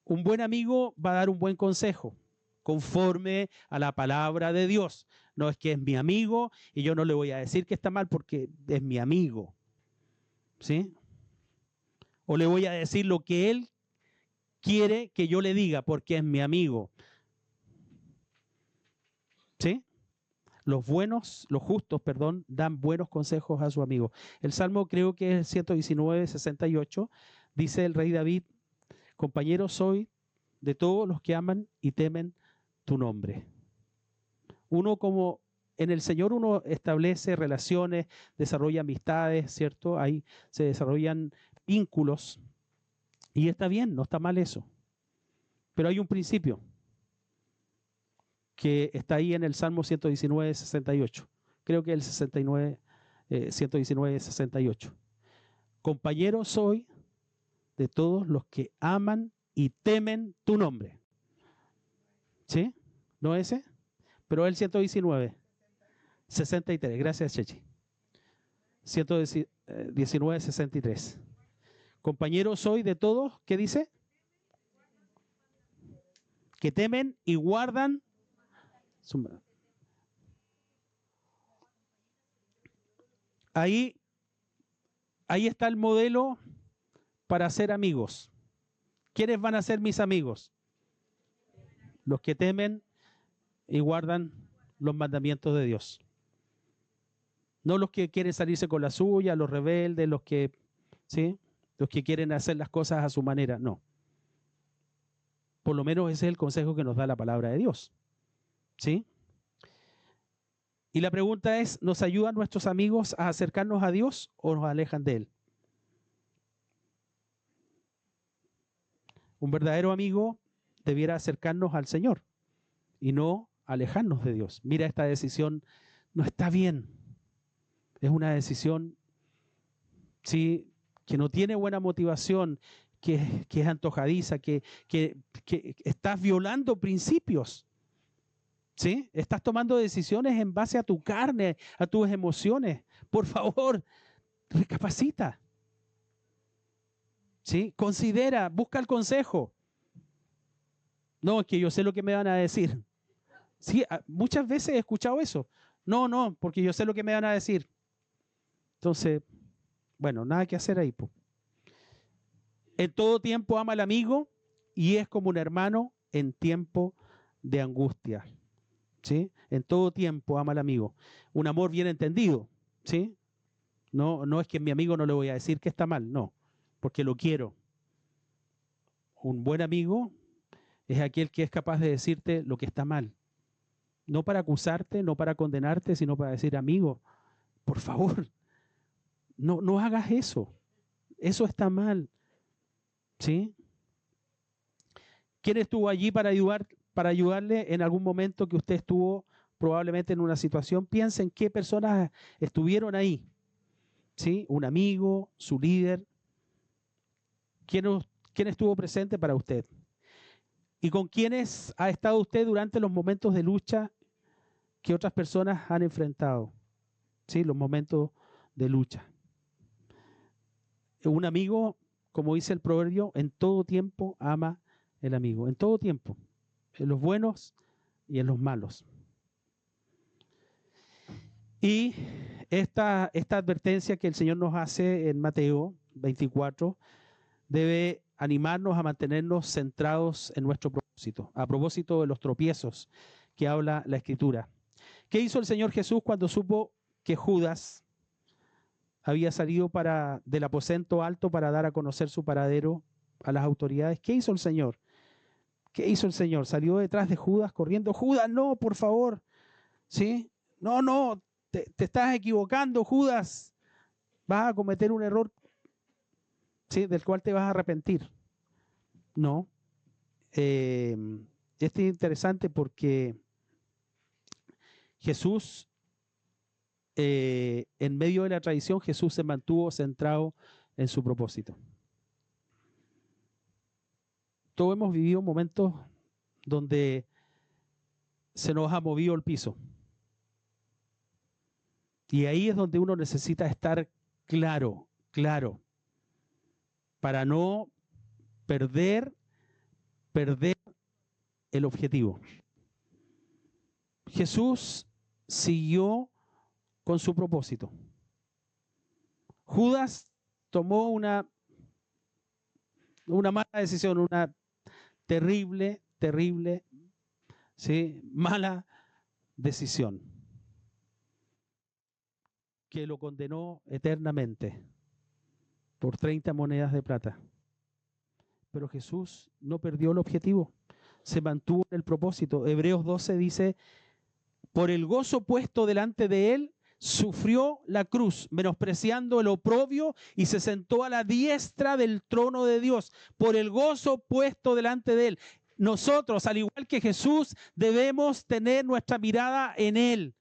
Un buen amigo va a dar un buen consejo conforme a la palabra de Dios. No es que es mi amigo y yo no le voy a decir que está mal porque es mi amigo. ¿Sí? O le voy a decir lo que él quiere que yo le diga porque es mi amigo. ¿Sí? Los justos, dan buenos consejos a su amigo. El Salmo creo que es el 119:68. Dice el rey David, compañero soy de todos los que aman y temen tu nombre. Uno como en el Señor uno establece relaciones, desarrolla amistades, ¿cierto? Ahí se desarrollan vínculos y está bien, no está mal eso. Pero hay un principio que está ahí en el Salmo 119:68. Creo que el 119:68. Compañero soy de todos los que aman y temen tu nombre. ¿Sí? ¿No ese? Pero el 119:63. Gracias, Chechi. 119:63. Compañero soy de todos, ¿qué dice? Que temen y guardan Ahí está el modelo para ser amigos. ¿Quiénes van a ser mis amigos? Los que temen y guardan los mandamientos de Dios. No los que quieren salirse con la suya, los rebeldes, ¿sí? Los que quieren hacer las cosas a su manera. No. Por lo menos ese es el consejo que nos da la palabra de Dios. ¿Sí? Y la pregunta es, ¿nos ayudan nuestros amigos a acercarnos a Dios o nos alejan de Él? Un verdadero amigo debiera acercarnos al Señor y no alejarnos de Dios. Mira, esta decisión no está bien. Es una decisión, sí, que no tiene buena motivación, que es antojadiza, que estás violando principios. ¿Sí? Estás tomando decisiones en base a tu carne, a tus emociones. Por favor, recapacita. ¿Sí? Considera, busca el consejo. No, es que yo sé lo que me van a decir. Sí, muchas veces he escuchado eso. No, porque yo sé lo que me van a decir. Entonces, bueno, nada que hacer ahí, po. En todo tiempo ama al amigo y es como un hermano en tiempo de angustia. ¿Sí? En todo tiempo ama al amigo. Un amor bien entendido, ¿sí? No es que a mi amigo no le voy a decir que está mal, no, porque lo quiero. Un buen amigo es aquel que es capaz de decirte lo que está mal. No para acusarte, no para condenarte, sino para decir, amigo, por favor, no hagas eso. Eso está mal. ¿Sí? ¿Quién estuvo allí para ayudarle en algún momento que usted estuvo probablemente en una situación? Piensa en qué personas estuvieron ahí. ¿Sí? Un amigo, su líder. ¿Quién estuvo presente para usted? ¿Y con quiénes ha estado usted durante los momentos de lucha que otras personas han enfrentado? ¿Sí? Los momentos de lucha. Un amigo, como dice el proverbio, en todo tiempo ama el amigo. En todo tiempo. En los buenos y en los malos. Y esta advertencia que el Señor nos hace en Mateo 24 debe animarnos a mantenernos centrados en nuestro propósito, a propósito de los tropiezos que habla la Escritura. ¿Qué hizo el Señor Jesús cuando supo que Judas había salido del aposento alto para dar a conocer su paradero a las autoridades? ¿Qué hizo el Señor? ¿Qué hizo el Señor? Salió detrás de Judas corriendo. Judas, no, por favor. ¿Sí? No, te estás equivocando, Judas. Vas a cometer un error, ¿sí?, del cual te vas a arrepentir. No. Esto es interesante porque Jesús, en medio de la tradición, Jesús se mantuvo centrado en su propósito. Todos hemos vivido momentos donde se nos ha movido el piso. Y ahí es donde uno necesita estar claro, para no perder el objetivo. Jesús siguió con su propósito. Judas tomó una mala decisión, una terrible, ¿sí?, mala decisión que lo condenó eternamente por 30 monedas de plata. Pero Jesús no perdió el objetivo, se mantuvo en el propósito. Hebreos 12 dice, por el gozo puesto delante de él, sufrió la cruz, menospreciando el oprobio, y se sentó a la diestra del trono de Dios. Por el gozo puesto delante de él. Nosotros, al igual que Jesús, debemos tener nuestra mirada en él.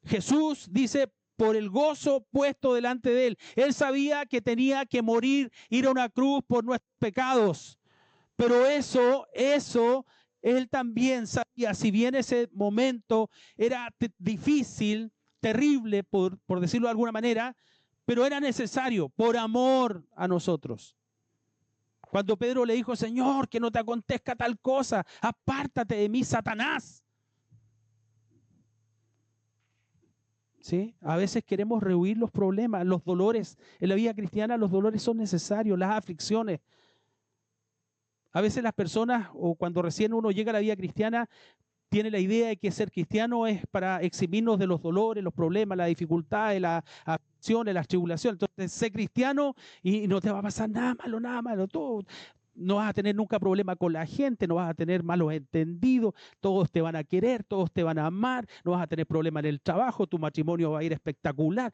Jesús dice, por el gozo puesto delante de él. Él sabía que tenía que morir, ir a una cruz por nuestros pecados. Pero eso, él también sabía, si bien ese momento era difícil, terrible, por decirlo de alguna manera, pero era necesario por amor a nosotros. Cuando Pedro le dijo, Señor, que no te acontezca tal cosa, apártate de mí, Satanás. ¿Sí? A veces queremos rehuir los problemas, los dolores. En la vida cristiana los dolores son necesarios, las aflicciones. A veces las personas, o cuando recién uno llega a la vida cristiana, tiene la idea de que ser cristiano es para eximirnos de los dolores, los problemas, las dificultades, las aflicciones, las tribulaciones. Entonces, sé cristiano y no te va a pasar nada malo, todo. No vas a tener nunca problema con la gente, no vas a tener malos entendidos, todos te van a querer, todos te van a amar, no vas a tener problema en el trabajo, tu matrimonio va a ir espectacular.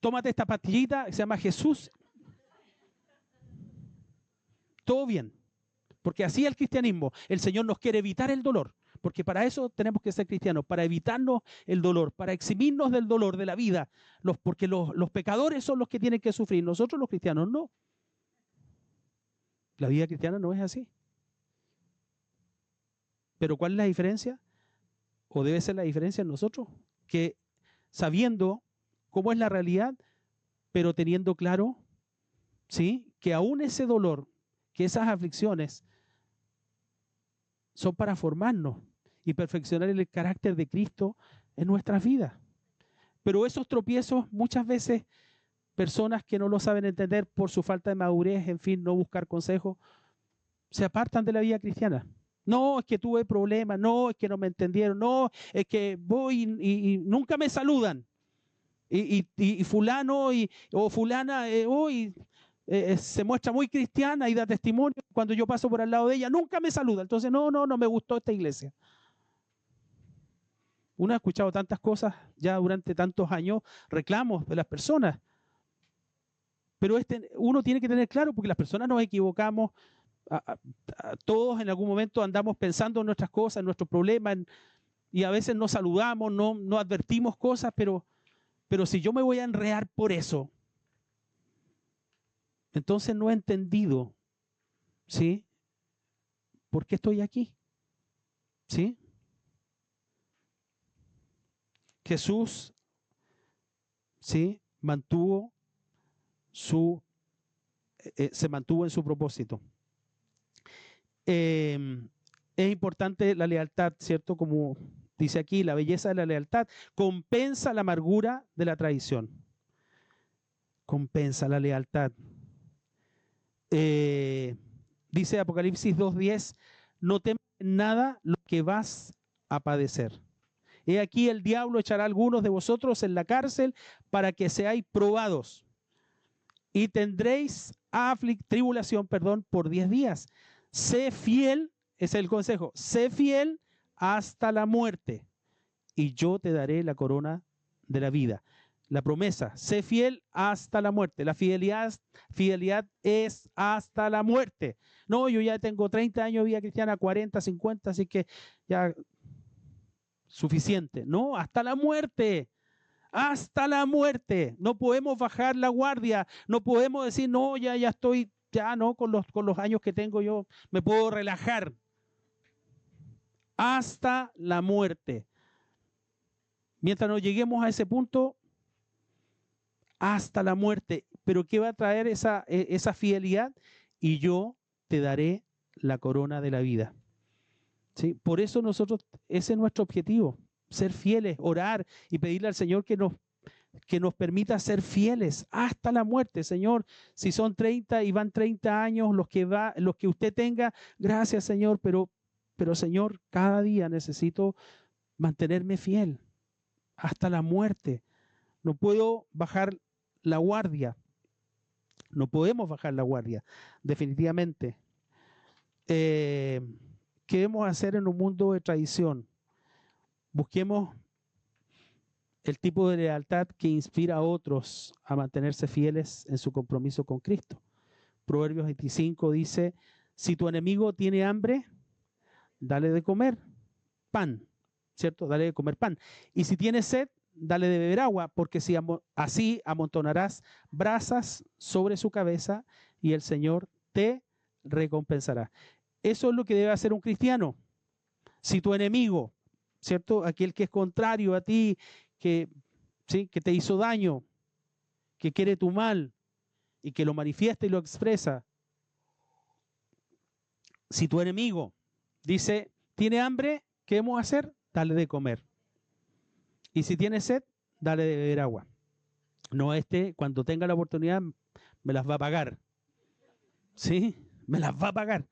Tómate esta pastillita que se llama Jesús. Todo bien. Porque así es el cristianismo. El Señor nos quiere evitar el dolor. Porque para eso tenemos que ser cristianos, para evitarnos el dolor, para eximirnos del dolor de la vida. Porque los pecadores son los que tienen que sufrir, nosotros los cristianos no. La vida cristiana no es así. Pero ¿cuál es la diferencia? O debe ser la diferencia en nosotros, que sabiendo cómo es la realidad, pero teniendo claro, ¿sí?, que aún ese dolor, que esas aflicciones son para formarnos y perfeccionar el carácter de Cristo en nuestras vidas. Pero esos tropiezos, muchas veces, personas que no lo saben entender por su falta de madurez, en fin, no buscar consejos, se apartan de la vida cristiana. No, es que tuve problemas, no, es que no me entendieron, no, es que voy y nunca me saludan. Y fulano o fulana hoy se muestra muy cristiana y da testimonio. Cuando yo paso por al lado de ella, nunca me saluda. Entonces, no me gustó esta iglesia. Uno ha escuchado tantas cosas ya durante tantos años, reclamos de las personas. Pero uno tiene que tener claro, porque las personas nos equivocamos, todos en algún momento andamos pensando en nuestras cosas, en nuestros problemas, y a veces no saludamos, no advertimos cosas, pero si yo me voy a enredar por eso, entonces no he entendido, ¿sí?, por qué estoy aquí. ¿Sí? Jesús, ¿sí?, se mantuvo en su propósito. Es importante la lealtad, ¿cierto? Como dice aquí, la belleza de la lealtad compensa la amargura de la traición. Compensa la lealtad. Dice Apocalipsis 2:10, no temas nada lo que vas a padecer. He aquí el diablo echará a algunos de vosotros en la cárcel para que seáis probados y tendréis tribulación por 10 días. Sé fiel, ese es el consejo, sé fiel hasta la muerte y yo te daré la corona de la vida. La promesa, sé fiel hasta la muerte. La fidelidad es hasta la muerte. No, yo ya tengo 30 años de vida cristiana, 40, 50, así que ya suficiente. No, hasta la muerte. Hasta la muerte. No podemos bajar la guardia. No podemos decir, no, ya estoy, ya no, con los años que tengo yo me puedo relajar. Hasta la muerte. Mientras no lleguemos a ese punto, hasta la muerte. Pero ¿qué va a traer esa fidelidad? Y yo te daré la corona de la vida. ¿Sí? Por eso ese es nuestro objetivo, ser fieles, orar y pedirle al Señor que nos permita ser fieles hasta la muerte. Señor, si son 30 y van 30 años los que usted tenga, gracias, Señor, pero Señor, cada día necesito mantenerme fiel hasta la muerte. No puedo bajar la guardia. No podemos bajar la guardia, definitivamente. ¿Qué debemos hacer en un mundo de traición? Busquemos el tipo de lealtad que inspira a otros a mantenerse fieles en su compromiso con Cristo. Proverbios 25 dice, si tu enemigo tiene hambre, dale de comer pan, ¿cierto? Dale de comer pan. Y si tiene sed, dale de beber agua, porque así amontonarás brasas sobre su cabeza y el Señor te recompensará. Eso es lo que debe hacer un cristiano. Si tu enemigo, ¿cierto?, aquel que es contrario a ti, que te hizo daño, que quiere tu mal y que lo manifiesta y lo expresa. Si tu enemigo dice, tiene hambre, ¿qué debemos hacer? Dale de comer. Y si tiene sed, dale de beber agua. No, cuando tenga la oportunidad, me las va a pagar. ¿Sí? Me las va a pagar.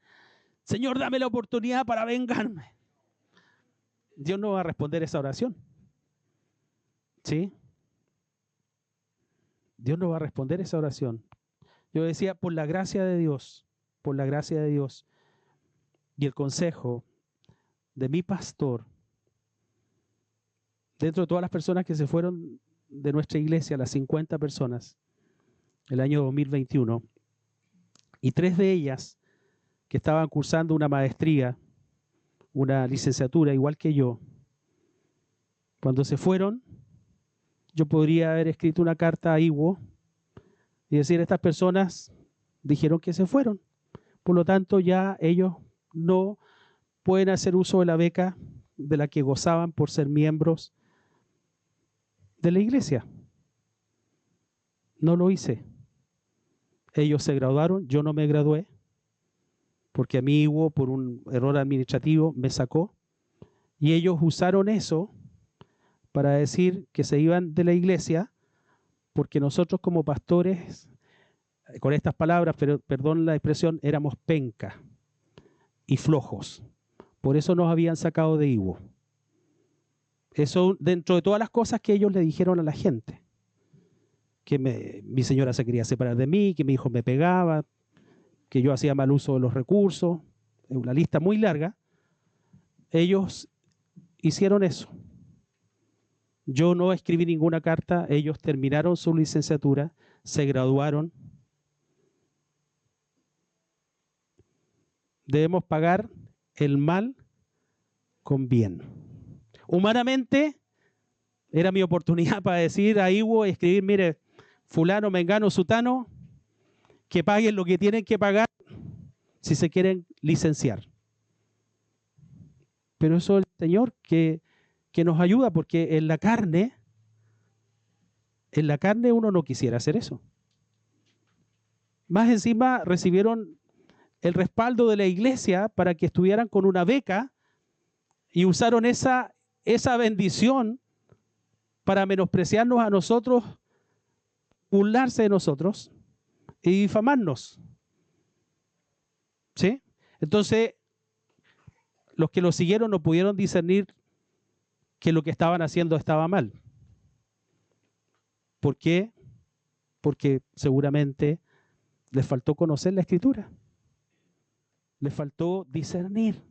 Señor, dame la oportunidad para vengarme. Dios no va a responder esa oración. ¿Sí? Dios no va a responder esa oración. Yo decía, por la gracia de Dios, por la gracia de Dios y el consejo de mi pastor, dentro de todas las personas que se fueron de nuestra iglesia, las 50 personas, el año 2021, y 3 de ellas que estaban cursando una maestría, una licenciatura, igual que yo, cuando se fueron, yo podría haber escrito una carta a Iwo y decir, estas personas dijeron que se fueron. Por lo tanto, ya ellos no pueden hacer uso de la beca de la que gozaban por ser miembros de la iglesia. No lo hice. Ellos se graduaron, yo no me gradué, porque a mí Iwo, por un error administrativo, me sacó. Y ellos usaron eso para decir que se iban de la iglesia, porque nosotros como pastores, con estas palabras, pero perdón la expresión, éramos penca y flojos. Por eso nos habían sacado de Iwo. Eso dentro de todas las cosas que ellos le dijeron a la gente. Que mi señora se quería separar de mí, que mi hijo me pegaba, que yo hacía mal uso de los recursos, una lista muy larga. Ellos hicieron eso. Yo no escribí ninguna carta, ellos terminaron su licenciatura, se graduaron. Debemos pagar el mal con bien. Humanamente, era mi oportunidad para decir a Iwo, escribir, mire, fulano, mengano, sutano, que paguen lo que tienen que pagar si se quieren licenciar. Pero eso es el Señor que nos ayuda, porque en la carne uno no quisiera hacer eso. Más encima recibieron el respaldo de la iglesia para que estuvieran con una beca y usaron esa bendición para menospreciarnos a nosotros, burlarse de nosotros y difamarnos. ¿Sí? Entonces, los que lo siguieron no pudieron discernir que lo que estaban haciendo estaba mal. ¿Por qué? Porque seguramente les faltó conocer la Escritura. Les faltó discernir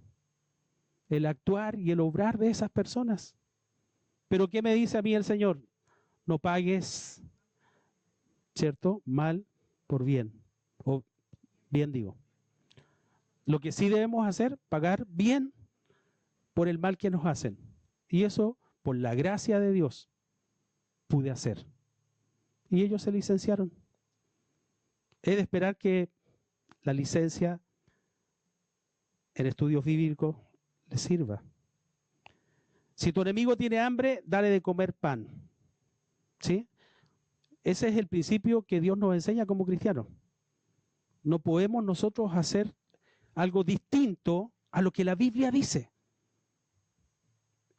el actuar y el obrar de esas personas. Pero ¿qué me dice a mí el Señor? No pagues, ¿cierto?, mal por bien. O bien digo. Lo que sí debemos hacer, pagar bien por el mal que nos hacen. Y eso, por la gracia de Dios, pude hacer. Y ellos se licenciaron. He de esperar que la licencia en estudios bíblicos les sirva. Si tu enemigo tiene hambre, dale de comer pan. ¿Sí? Ese es el principio que Dios nos enseña como cristianos. No podemos nosotros hacer algo distinto a lo que la Biblia dice.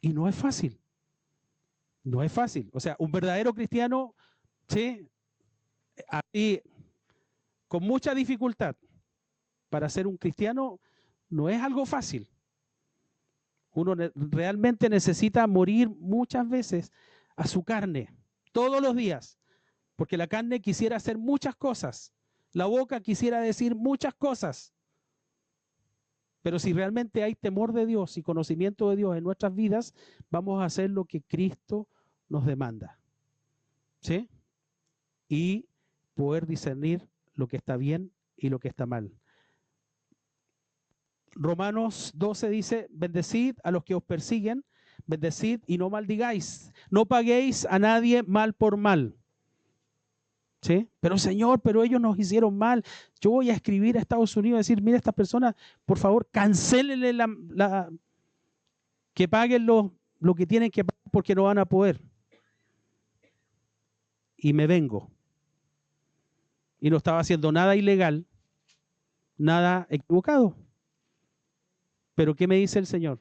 Y no es fácil. No es fácil. O sea, un verdadero cristiano, ¿sí?, así, con mucha dificultad. Para ser un cristiano no es algo fácil. Uno realmente necesita morir muchas veces a su carne, todos los días, porque la carne quisiera hacer muchas cosas, la boca quisiera decir muchas cosas, pero si realmente hay temor de Dios y conocimiento de Dios en nuestras vidas, vamos a hacer lo que Cristo nos demanda, ¿sí? Y poder discernir lo que está bien y lo que está mal. Romanos 12 dice, bendecid a los que os persiguen, bendecid y no maldigáis, no paguéis a nadie mal por mal. ¿Sí? Pero Señor, pero ellos nos hicieron mal. Yo voy a escribir a Estados Unidos y decir, mira, estas personas, por favor, cancélenle que paguen lo que tienen que pagar porque no van a poder. Y me vengo. Y no estaba haciendo nada ilegal, nada equivocado. Pero ¿qué me dice el Señor?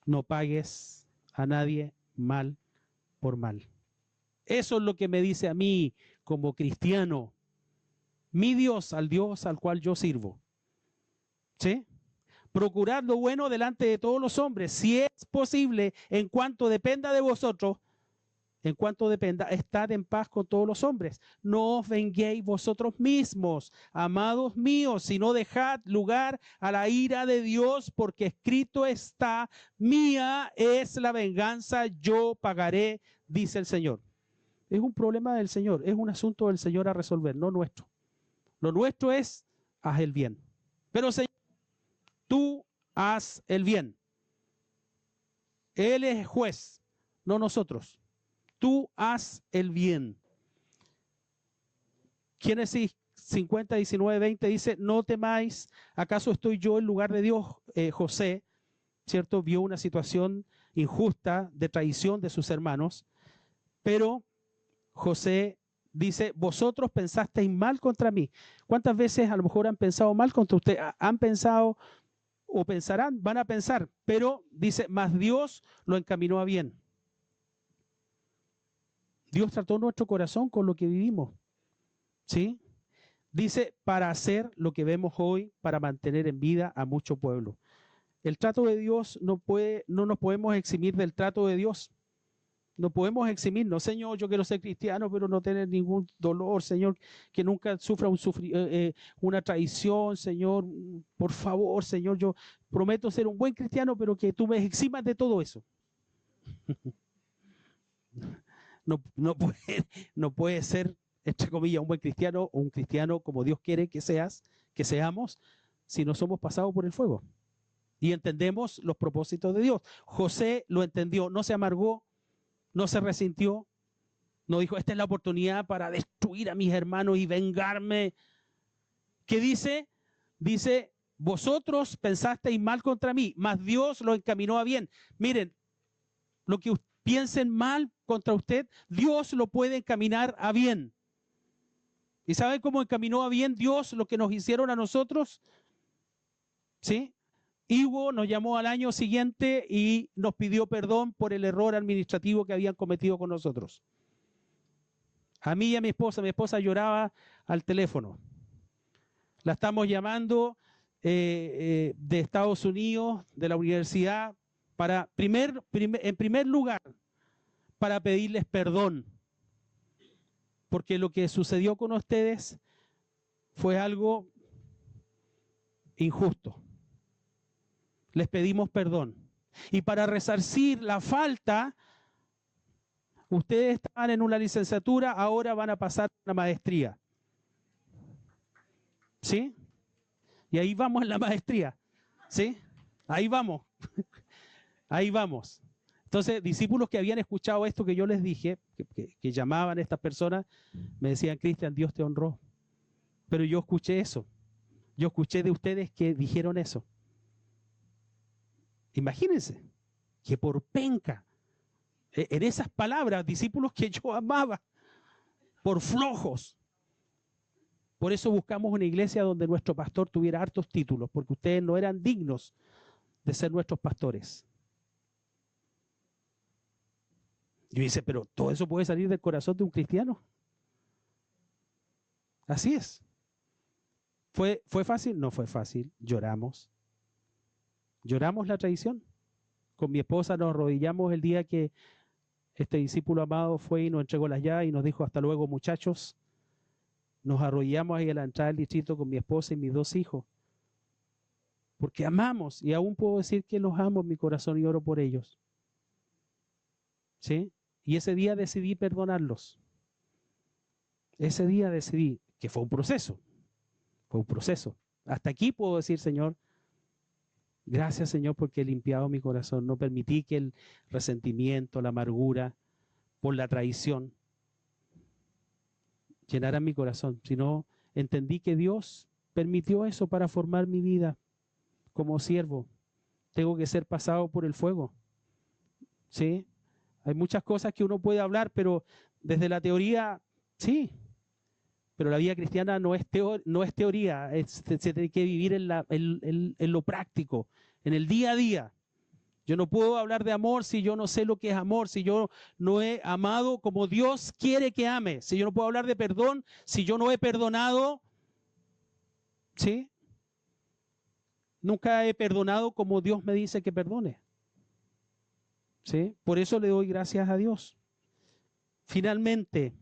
No pagues a nadie mal por mal. Eso es lo que me dice a mí como cristiano. Mi Dios, al Dios al cual yo sirvo. ¿Sí? procurad lo bueno delante de todos los hombres, si es posible, en cuanto dependa de vosotros, en cuanto dependa, estad en paz con todos los hombres. No os venguéis vosotros mismos, amados míos, sino dejad lugar a la ira de Dios, porque escrito está, mía es la venganza, yo pagaré, dice el Señor. Es un problema del Señor, es un asunto del Señor a resolver, no nuestro. Lo nuestro es, haz el bien. Pero Señor, tú haz el bien. Él es juez, no nosotros. Tú haz el bien. Génesis 50, 19, 20 dice, no temáis, ¿acaso estoy yo en lugar de Dios? José, ¿cierto? Vio una situación injusta de traición de sus hermanos, pero José dice, vosotros pensasteis mal contra mí. ¿Cuántas veces a lo mejor han pensado mal contra usted? Han pensado o pensarán, van a pensar, pero dice, mas Dios lo encaminó a bien. Dios trató nuestro corazón con lo que vivimos, ¿sí? Dice, para hacer lo que vemos hoy, para mantener en vida a mucho pueblo. El trato de Dios no nos podemos eximir del trato de Dios. No podemos eximirnos. Señor, yo quiero ser cristiano, pero no tener ningún dolor. Señor, que nunca sufra una traición. Señor, por favor, Señor, yo prometo ser un buen cristiano, pero que tú me eximas de todo eso. No puede ser, entre comillas, un buen cristiano o un cristiano como Dios quiere que seamos, si no somos pasados por el fuego. Y entendemos los propósitos de Dios. José lo entendió, no se amargó, no se resintió, no dijo, esta es la oportunidad para destruir a mis hermanos y vengarme. ¿Qué dice? Dice, vosotros pensasteis mal contra mí, mas Dios lo encaminó a bien. Miren, lo que piensen mal contra usted, Dios lo puede encaminar a bien. ¿Y saben cómo encaminó a bien Dios lo que nos hicieron a nosotros? ¿Sí? Ivo nos llamó al año siguiente y nos pidió perdón por el error administrativo que habían cometido con nosotros. A mí y a mi esposa lloraba al teléfono. La estamos llamando de Estados Unidos, de la universidad, para en primer lugar, para pedirles perdón, porque lo que sucedió con ustedes fue algo injusto. Les pedimos perdón. Y para resarcir la falta, ustedes estaban en una licenciatura, ahora van a pasar a una maestría. ¿Sí? Y ahí vamos en la maestría. ¿Sí? Ahí vamos. Ahí vamos. Entonces, discípulos que habían escuchado esto que yo les dije, que llamaban a estas personas, me decían, Cristian, Dios te honró. Pero yo escuché eso. Yo escuché de ustedes que dijeron eso. Imagínense que por penca, en esas palabras, discípulos que yo amaba, por flojos. Por eso buscamos una iglesia donde nuestro pastor tuviera hartos títulos, porque ustedes no eran dignos de ser nuestros pastores. Yo dice, pero todo eso puede salir del corazón de un cristiano. Así es. ¿Fue fácil? No fue fácil. Lloramos. Lloramos la traición. Con mi esposa nos arrodillamos el día que este discípulo amado fue y nos entregó las llaves y nos dijo, hasta luego, muchachos. Nos arrodillamos ahí a la entrada del distrito con mi esposa y mis dos hijos. Porque amamos, y aún puedo decir que los amo en mi corazón y oro por ellos. ¿Sí? Y ese día decidí perdonarlos. Ese día decidí, que fue un proceso. Fue un proceso. Hasta aquí puedo decir, Señor, gracias, Señor, porque he limpiado mi corazón. No permití que el resentimiento, la amargura por la traición llenara mi corazón, sino entendí que Dios permitió eso para formar mi vida como siervo. Tengo que ser pasado por el fuego. ¿Sí? Hay muchas cosas que uno puede hablar, pero desde la teoría, sí. Pero la vida cristiana no es teoría, se tiene que vivir en lo práctico, en el día a día. Yo no puedo hablar de amor si yo no sé lo que es amor, si yo no he amado como Dios quiere que ame, si yo no puedo hablar de perdón, si yo no he perdonado, ¿sí? Nunca he perdonado como Dios me dice que perdone. ¿Sí? Por eso le doy gracias a Dios. Finalmente,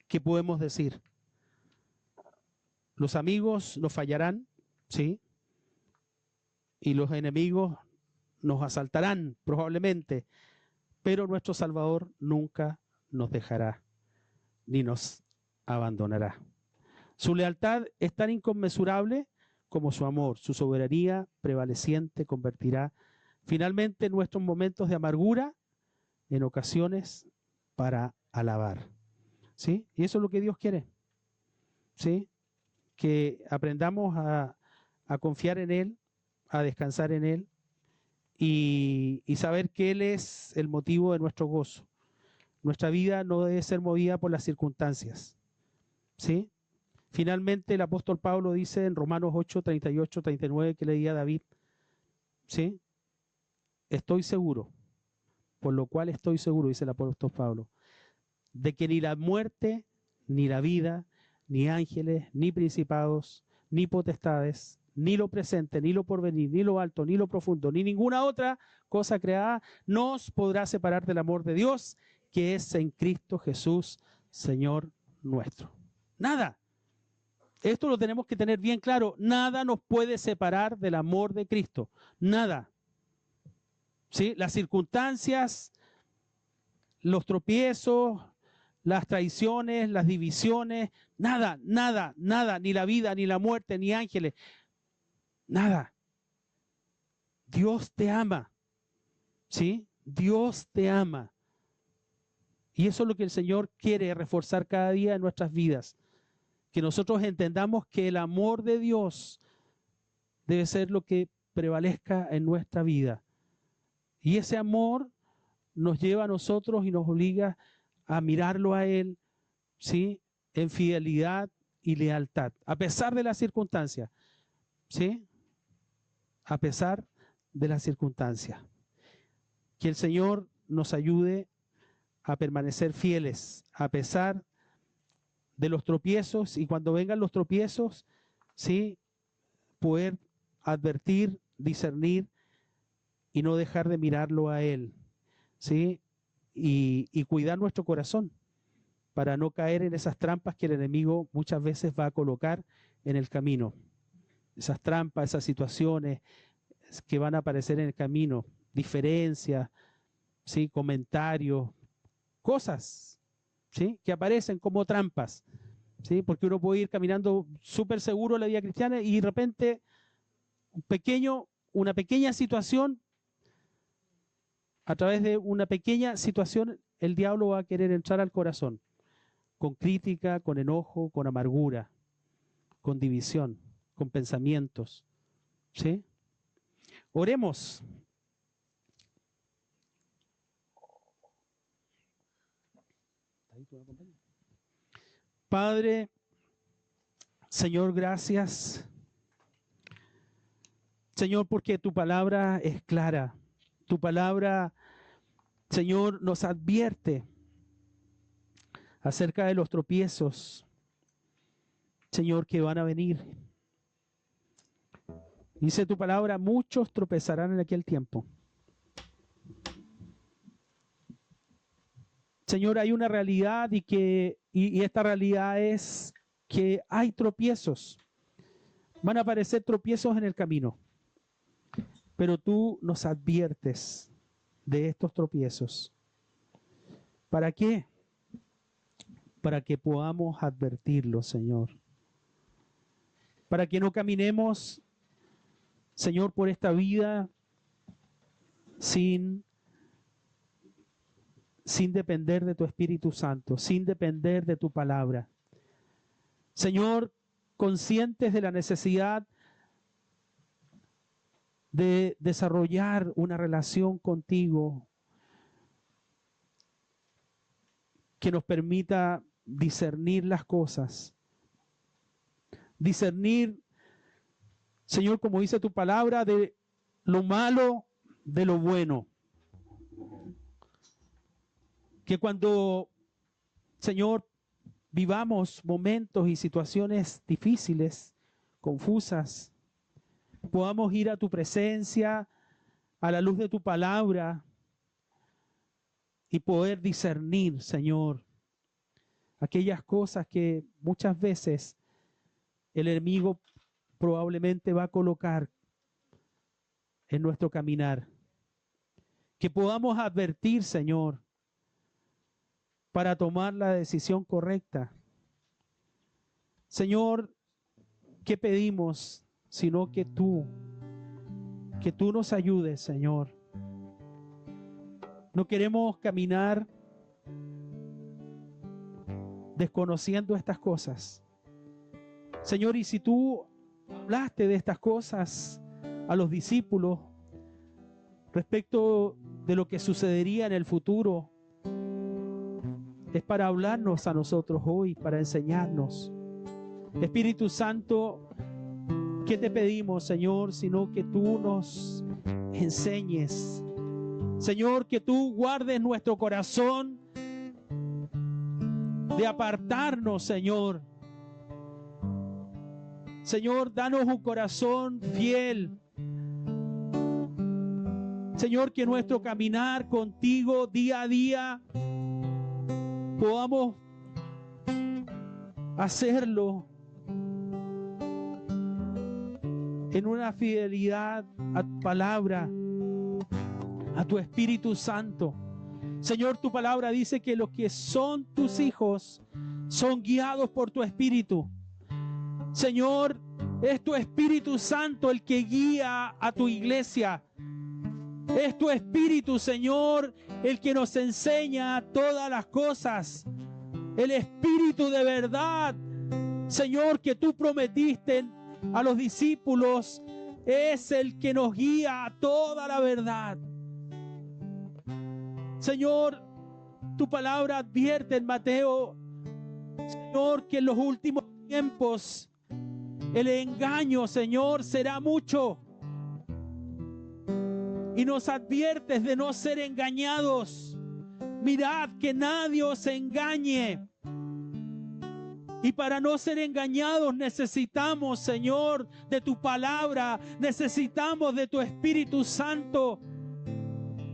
¿qué podemos decir? Los amigos nos fallarán, ¿sí? Y los enemigos nos asaltarán probablemente, pero nuestro Salvador nunca nos dejará ni nos abandonará. Su lealtad es tan inconmensurable como su amor. Su soberanía prevaleciente convertirá finalmente nuestros momentos de amargura en ocasiones para alabar. ¿Sí? Y eso es lo que Dios quiere. ¿Sí? Que aprendamos a confiar en Él, a descansar en Él y saber que Él es el motivo de nuestro gozo. Nuestra vida no debe ser movida por las circunstancias. ¿Sí? Finalmente el apóstol Pablo dice en Romanos 8, 38, 39 que leía David, ¿sí? Estoy seguro, por lo cual estoy seguro, dice el apóstol Pablo, de que ni la muerte, ni la vida, ni ángeles, ni principados, ni potestades, ni lo presente, ni lo porvenir, ni lo alto, ni lo profundo, ni ninguna otra cosa creada nos podrá separar del amor de Dios, que es en Cristo Jesús, Señor nuestro. Nada. Esto lo tenemos que tener bien claro. Nada nos puede separar del amor de Cristo. Nada. ¿Sí? Las circunstancias, los tropiezos, las traiciones, las divisiones, nada, nada, nada, ni la vida, ni la muerte, ni ángeles, nada. Dios te ama. ¿Sí? Dios te ama. Y eso es lo que el Señor quiere reforzar cada día en nuestras vidas. Que nosotros entendamos que el amor de Dios debe ser lo que prevalezca en nuestra vida. Y ese amor nos lleva a nosotros y nos obliga a mirarlo a Él, ¿sí? En fidelidad y lealtad, a pesar de las circunstancias, ¿sí? A pesar de las circunstancias. Que el Señor nos ayude a permanecer fieles, a pesar de los tropiezos, y cuando vengan los tropiezos, ¿sí? Poder advertir, discernir y no dejar de mirarlo a Él, ¿sí? Y cuidar nuestro corazón para no caer en esas trampas que el enemigo muchas veces va a colocar en el camino. Esas trampas, esas situaciones que van a aparecer en el camino, diferencias, ¿sí? Comentarios, cosas, ¿sí? Que aparecen como trampas, ¿sí? Porque uno puede ir caminando súper seguro en la vida cristiana y de repente una pequeña situación, a través de una pequeña situación, el diablo va a querer entrar al corazón, con crítica, con enojo, con amargura, con división, con pensamientos, ¿sí? Oremos. Padre, Señor, gracias. Señor, porque tu palabra es clara. Tu palabra, Señor, nos advierte acerca de los tropiezos, Señor, que van a venir. Dice tu palabra, muchos tropezarán en aquel tiempo. Señor, hay una realidad y esta realidad es que hay tropiezos. Van a aparecer tropiezos en el camino. Pero tú nos adviertes de estos tropiezos. ¿Para qué? Para que podamos advertirlos, Señor. Para que no caminemos, Señor, por esta vida sin depender de tu Espíritu Santo, sin depender de tu palabra. Señor, conscientes de la necesidad de desarrollar una relación contigo que nos permita discernir las cosas. Discernir, Señor, como dice tu palabra, de lo malo de lo bueno. Que cuando, Señor, vivamos momentos y situaciones difíciles, confusas, podamos ir a tu presencia, a la luz de tu palabra, y poder discernir, Señor, aquellas cosas que muchas veces el enemigo probablemente va a colocar en nuestro caminar. Que podamos advertir, Señor, para tomar la decisión correcta. Señor, ¿qué pedimos? Sino que tú nos ayudes, Señor. No queremos caminar desconociendo estas cosas. Señor, y si tú hablaste de estas cosas a los discípulos respecto de lo que sucedería en el futuro, es para hablarnos a nosotros hoy, para enseñarnos. Espíritu Santo, ¿qué te pedimos, Señor? Sino que tú nos enseñes. Señor, que tú guardes nuestro corazón de apartarnos, Señor. Señor, danos un corazón fiel. Señor, que nuestro caminar contigo día a día podamos hacerlo en una fidelidad a tu palabra, a tu Espíritu Santo. Señor, tu palabra dice que los que son tus hijos son guiados por tu Espíritu. Señor, es tu Espíritu Santo el que guía a tu iglesia. Es tu Espíritu, Señor, el que nos enseña todas las cosas. El Espíritu de verdad, Señor, que tú prometiste a los discípulos, es el que nos guía a toda la verdad. Señor, tu palabra advierte en Mateo, Señor, que en los últimos tiempos el engaño, Señor, será mucho. Y nos adviertes de no ser engañados. Mirad que nadie os engañe. Y para no ser engañados necesitamos, Señor, de tu palabra. Necesitamos de tu Espíritu Santo.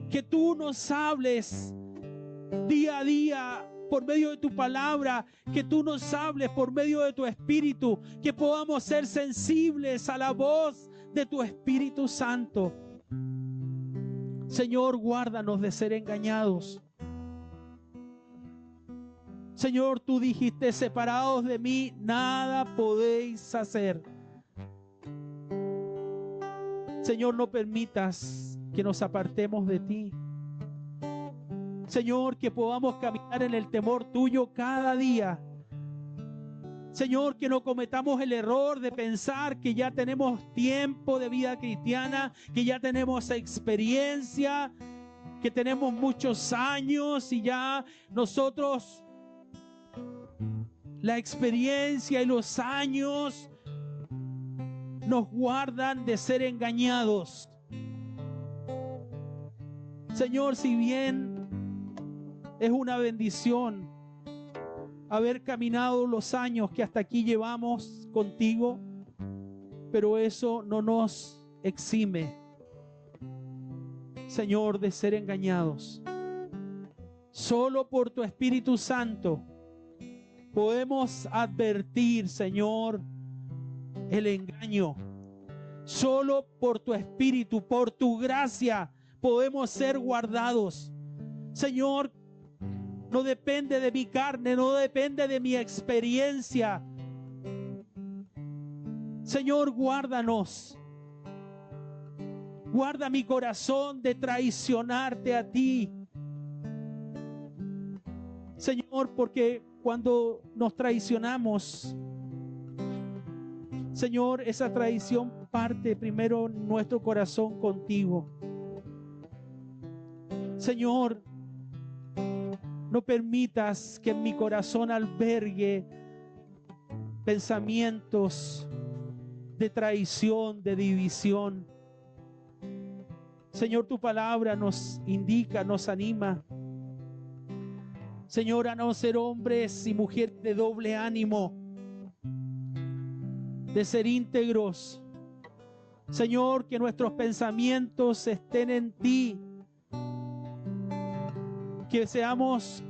Que tú nos hables día a día por medio de tu palabra. Que tú nos hables por medio de tu Espíritu. Que podamos ser sensibles a la voz de tu Espíritu Santo. Señor, guárdanos de ser engañados. Señor, tú dijiste, separados de mí, nada podéis hacer. Señor, no permitas que nos apartemos de ti. Señor, que podamos caminar en el temor tuyo cada día. Señor, que no cometamos el error de pensar que ya tenemos tiempo de vida cristiana, que ya tenemos experiencia, que tenemos muchos años y ya nosotros, la experiencia y los años nos guardan de ser engañados. Señor, si bien es una bendición haber caminado los años que hasta aquí llevamos contigo, pero eso no nos exime, Señor, de ser engañados. Solo por tu Espíritu Santo podemos advertir, Señor, el engaño. Solo por tu Espíritu, por tu gracia, podemos ser guardados. Señor, no depende de mi carne, no depende de mi experiencia. Señor, guárdanos. Guarda mi corazón de traicionarte a ti. Señor, porque cuando nos traicionamos, Señor, esa traición parte primero en nuestro corazón contigo. Señor, no permitas que en mi corazón albergue pensamientos de traición, de división. Señor, tu palabra nos indica, nos anima, Señor, a no ser hombres y mujeres de doble ánimo, de ser íntegros, Señor, que nuestros pensamientos estén en ti. Que seamos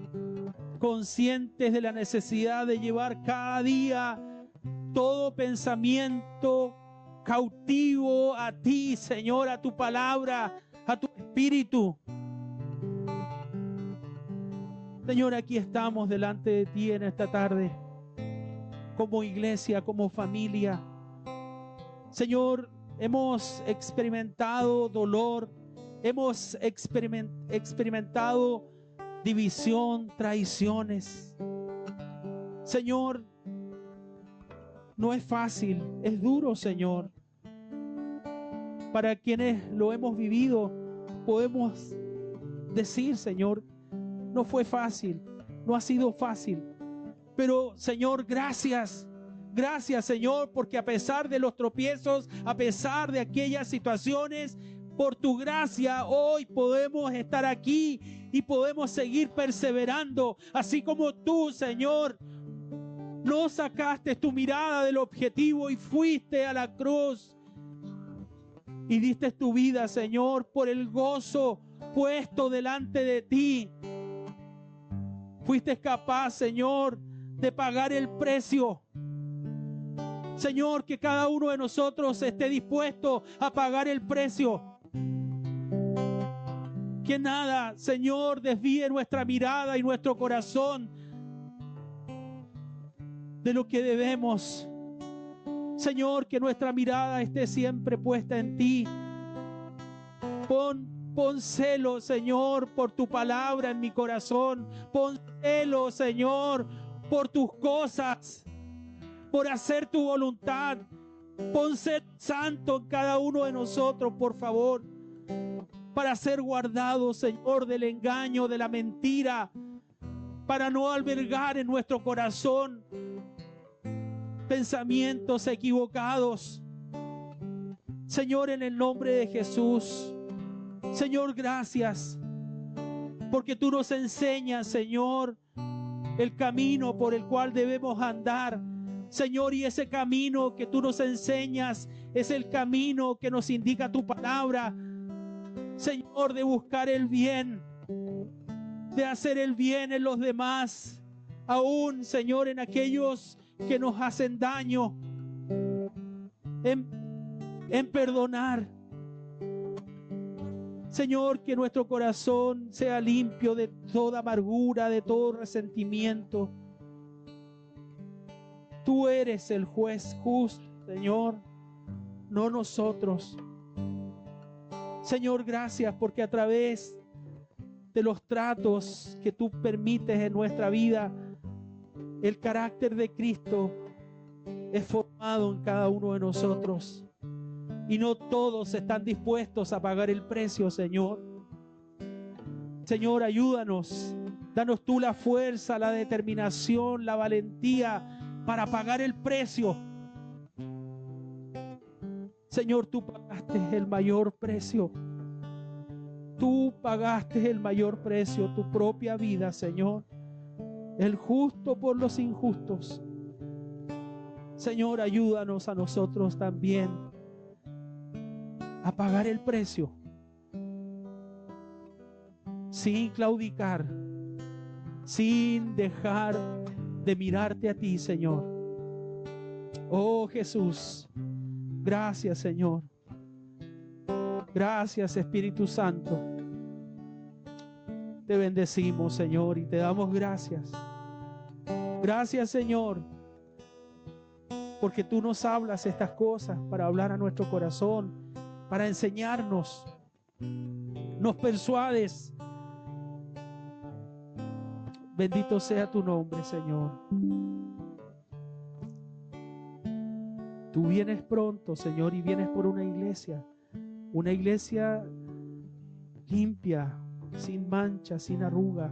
conscientes de la necesidad de llevar cada día todo pensamiento cautivo a ti, Señor, a tu palabra, a tu espíritu. Señor, aquí estamos delante de ti en esta tarde, como iglesia, como familia. Señor, hemos experimentado dolor, hemos experimentado división, traiciones. Señor, no es fácil, es duro, Señor. Para quienes lo hemos vivido, podemos decir, Señor, no fue fácil, no ha sido fácil. Pero, Señor, gracias. Gracias, Señor, porque a pesar de los tropiezos, a pesar de aquellas situaciones, por tu gracia hoy podemos estar aquí y podemos seguir perseverando, así como tú, Señor, no sacaste tu mirada del objetivo y fuiste a la cruz y diste tu vida, Señor, por el gozo puesto delante de ti. Fuiste capaz, Señor, de pagar el precio. Señor, que cada uno de nosotros esté dispuesto a pagar el precio. Que nada, Señor, desvíe nuestra mirada y nuestro corazón de lo que debemos. Señor, que nuestra mirada esté siempre puesta en ti. Pon celo, Señor, por tu palabra en mi corazón. Pon celo, Señor, por tus cosas, por hacer tu voluntad. Pon ser santo en cada uno de nosotros, por favor, para ser guardados, Señor, del engaño, de la mentira, para no albergar en nuestro corazón pensamientos equivocados. Señor, en el nombre de Jesús, Señor, gracias, porque tú nos enseñas, Señor, el camino por el cual debemos andar. Señor, y ese camino que tú nos enseñas es el camino que nos indica tu palabra, Señor, de buscar el bien, de hacer el bien en los demás, aún, Señor, en aquellos que nos hacen daño, en perdonar. Señor, que nuestro corazón sea limpio de toda amargura, de todo resentimiento. Tú eres el juez justo, Señor, no nosotros. Señor, gracias porque a través de los tratos que tú permites en nuestra vida, el carácter de Cristo es formado en cada uno de nosotros. Y no todos están dispuestos a pagar el precio, Señor. Señor, ayúdanos. Danos tú la fuerza, la determinación, la valentía para pagar el precio. Señor, tú pagaste el mayor precio. Tú pagaste el mayor precio, tu propia vida, Señor. El justo por los injustos. Señor, ayúdanos a nosotros también a pagar el precio sin claudicar, sin dejar de mirarte a ti, Señor. Oh Jesús, gracias, Señor. Gracias, Espíritu Santo. Te bendecimos, Señor, y te damos gracias. Gracias, Señor, porque tú nos hablas estas cosas para hablar a nuestro corazón, para enseñarnos. Nos persuades. Bendito sea tu nombre, Señor. Tú vienes pronto, Señor, y vienes por una iglesia limpia, sin mancha, sin arruga.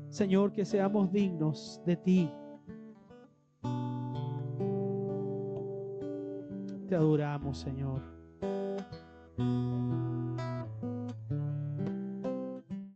Señor, que seamos dignos de ti. Te adoramos, Señor.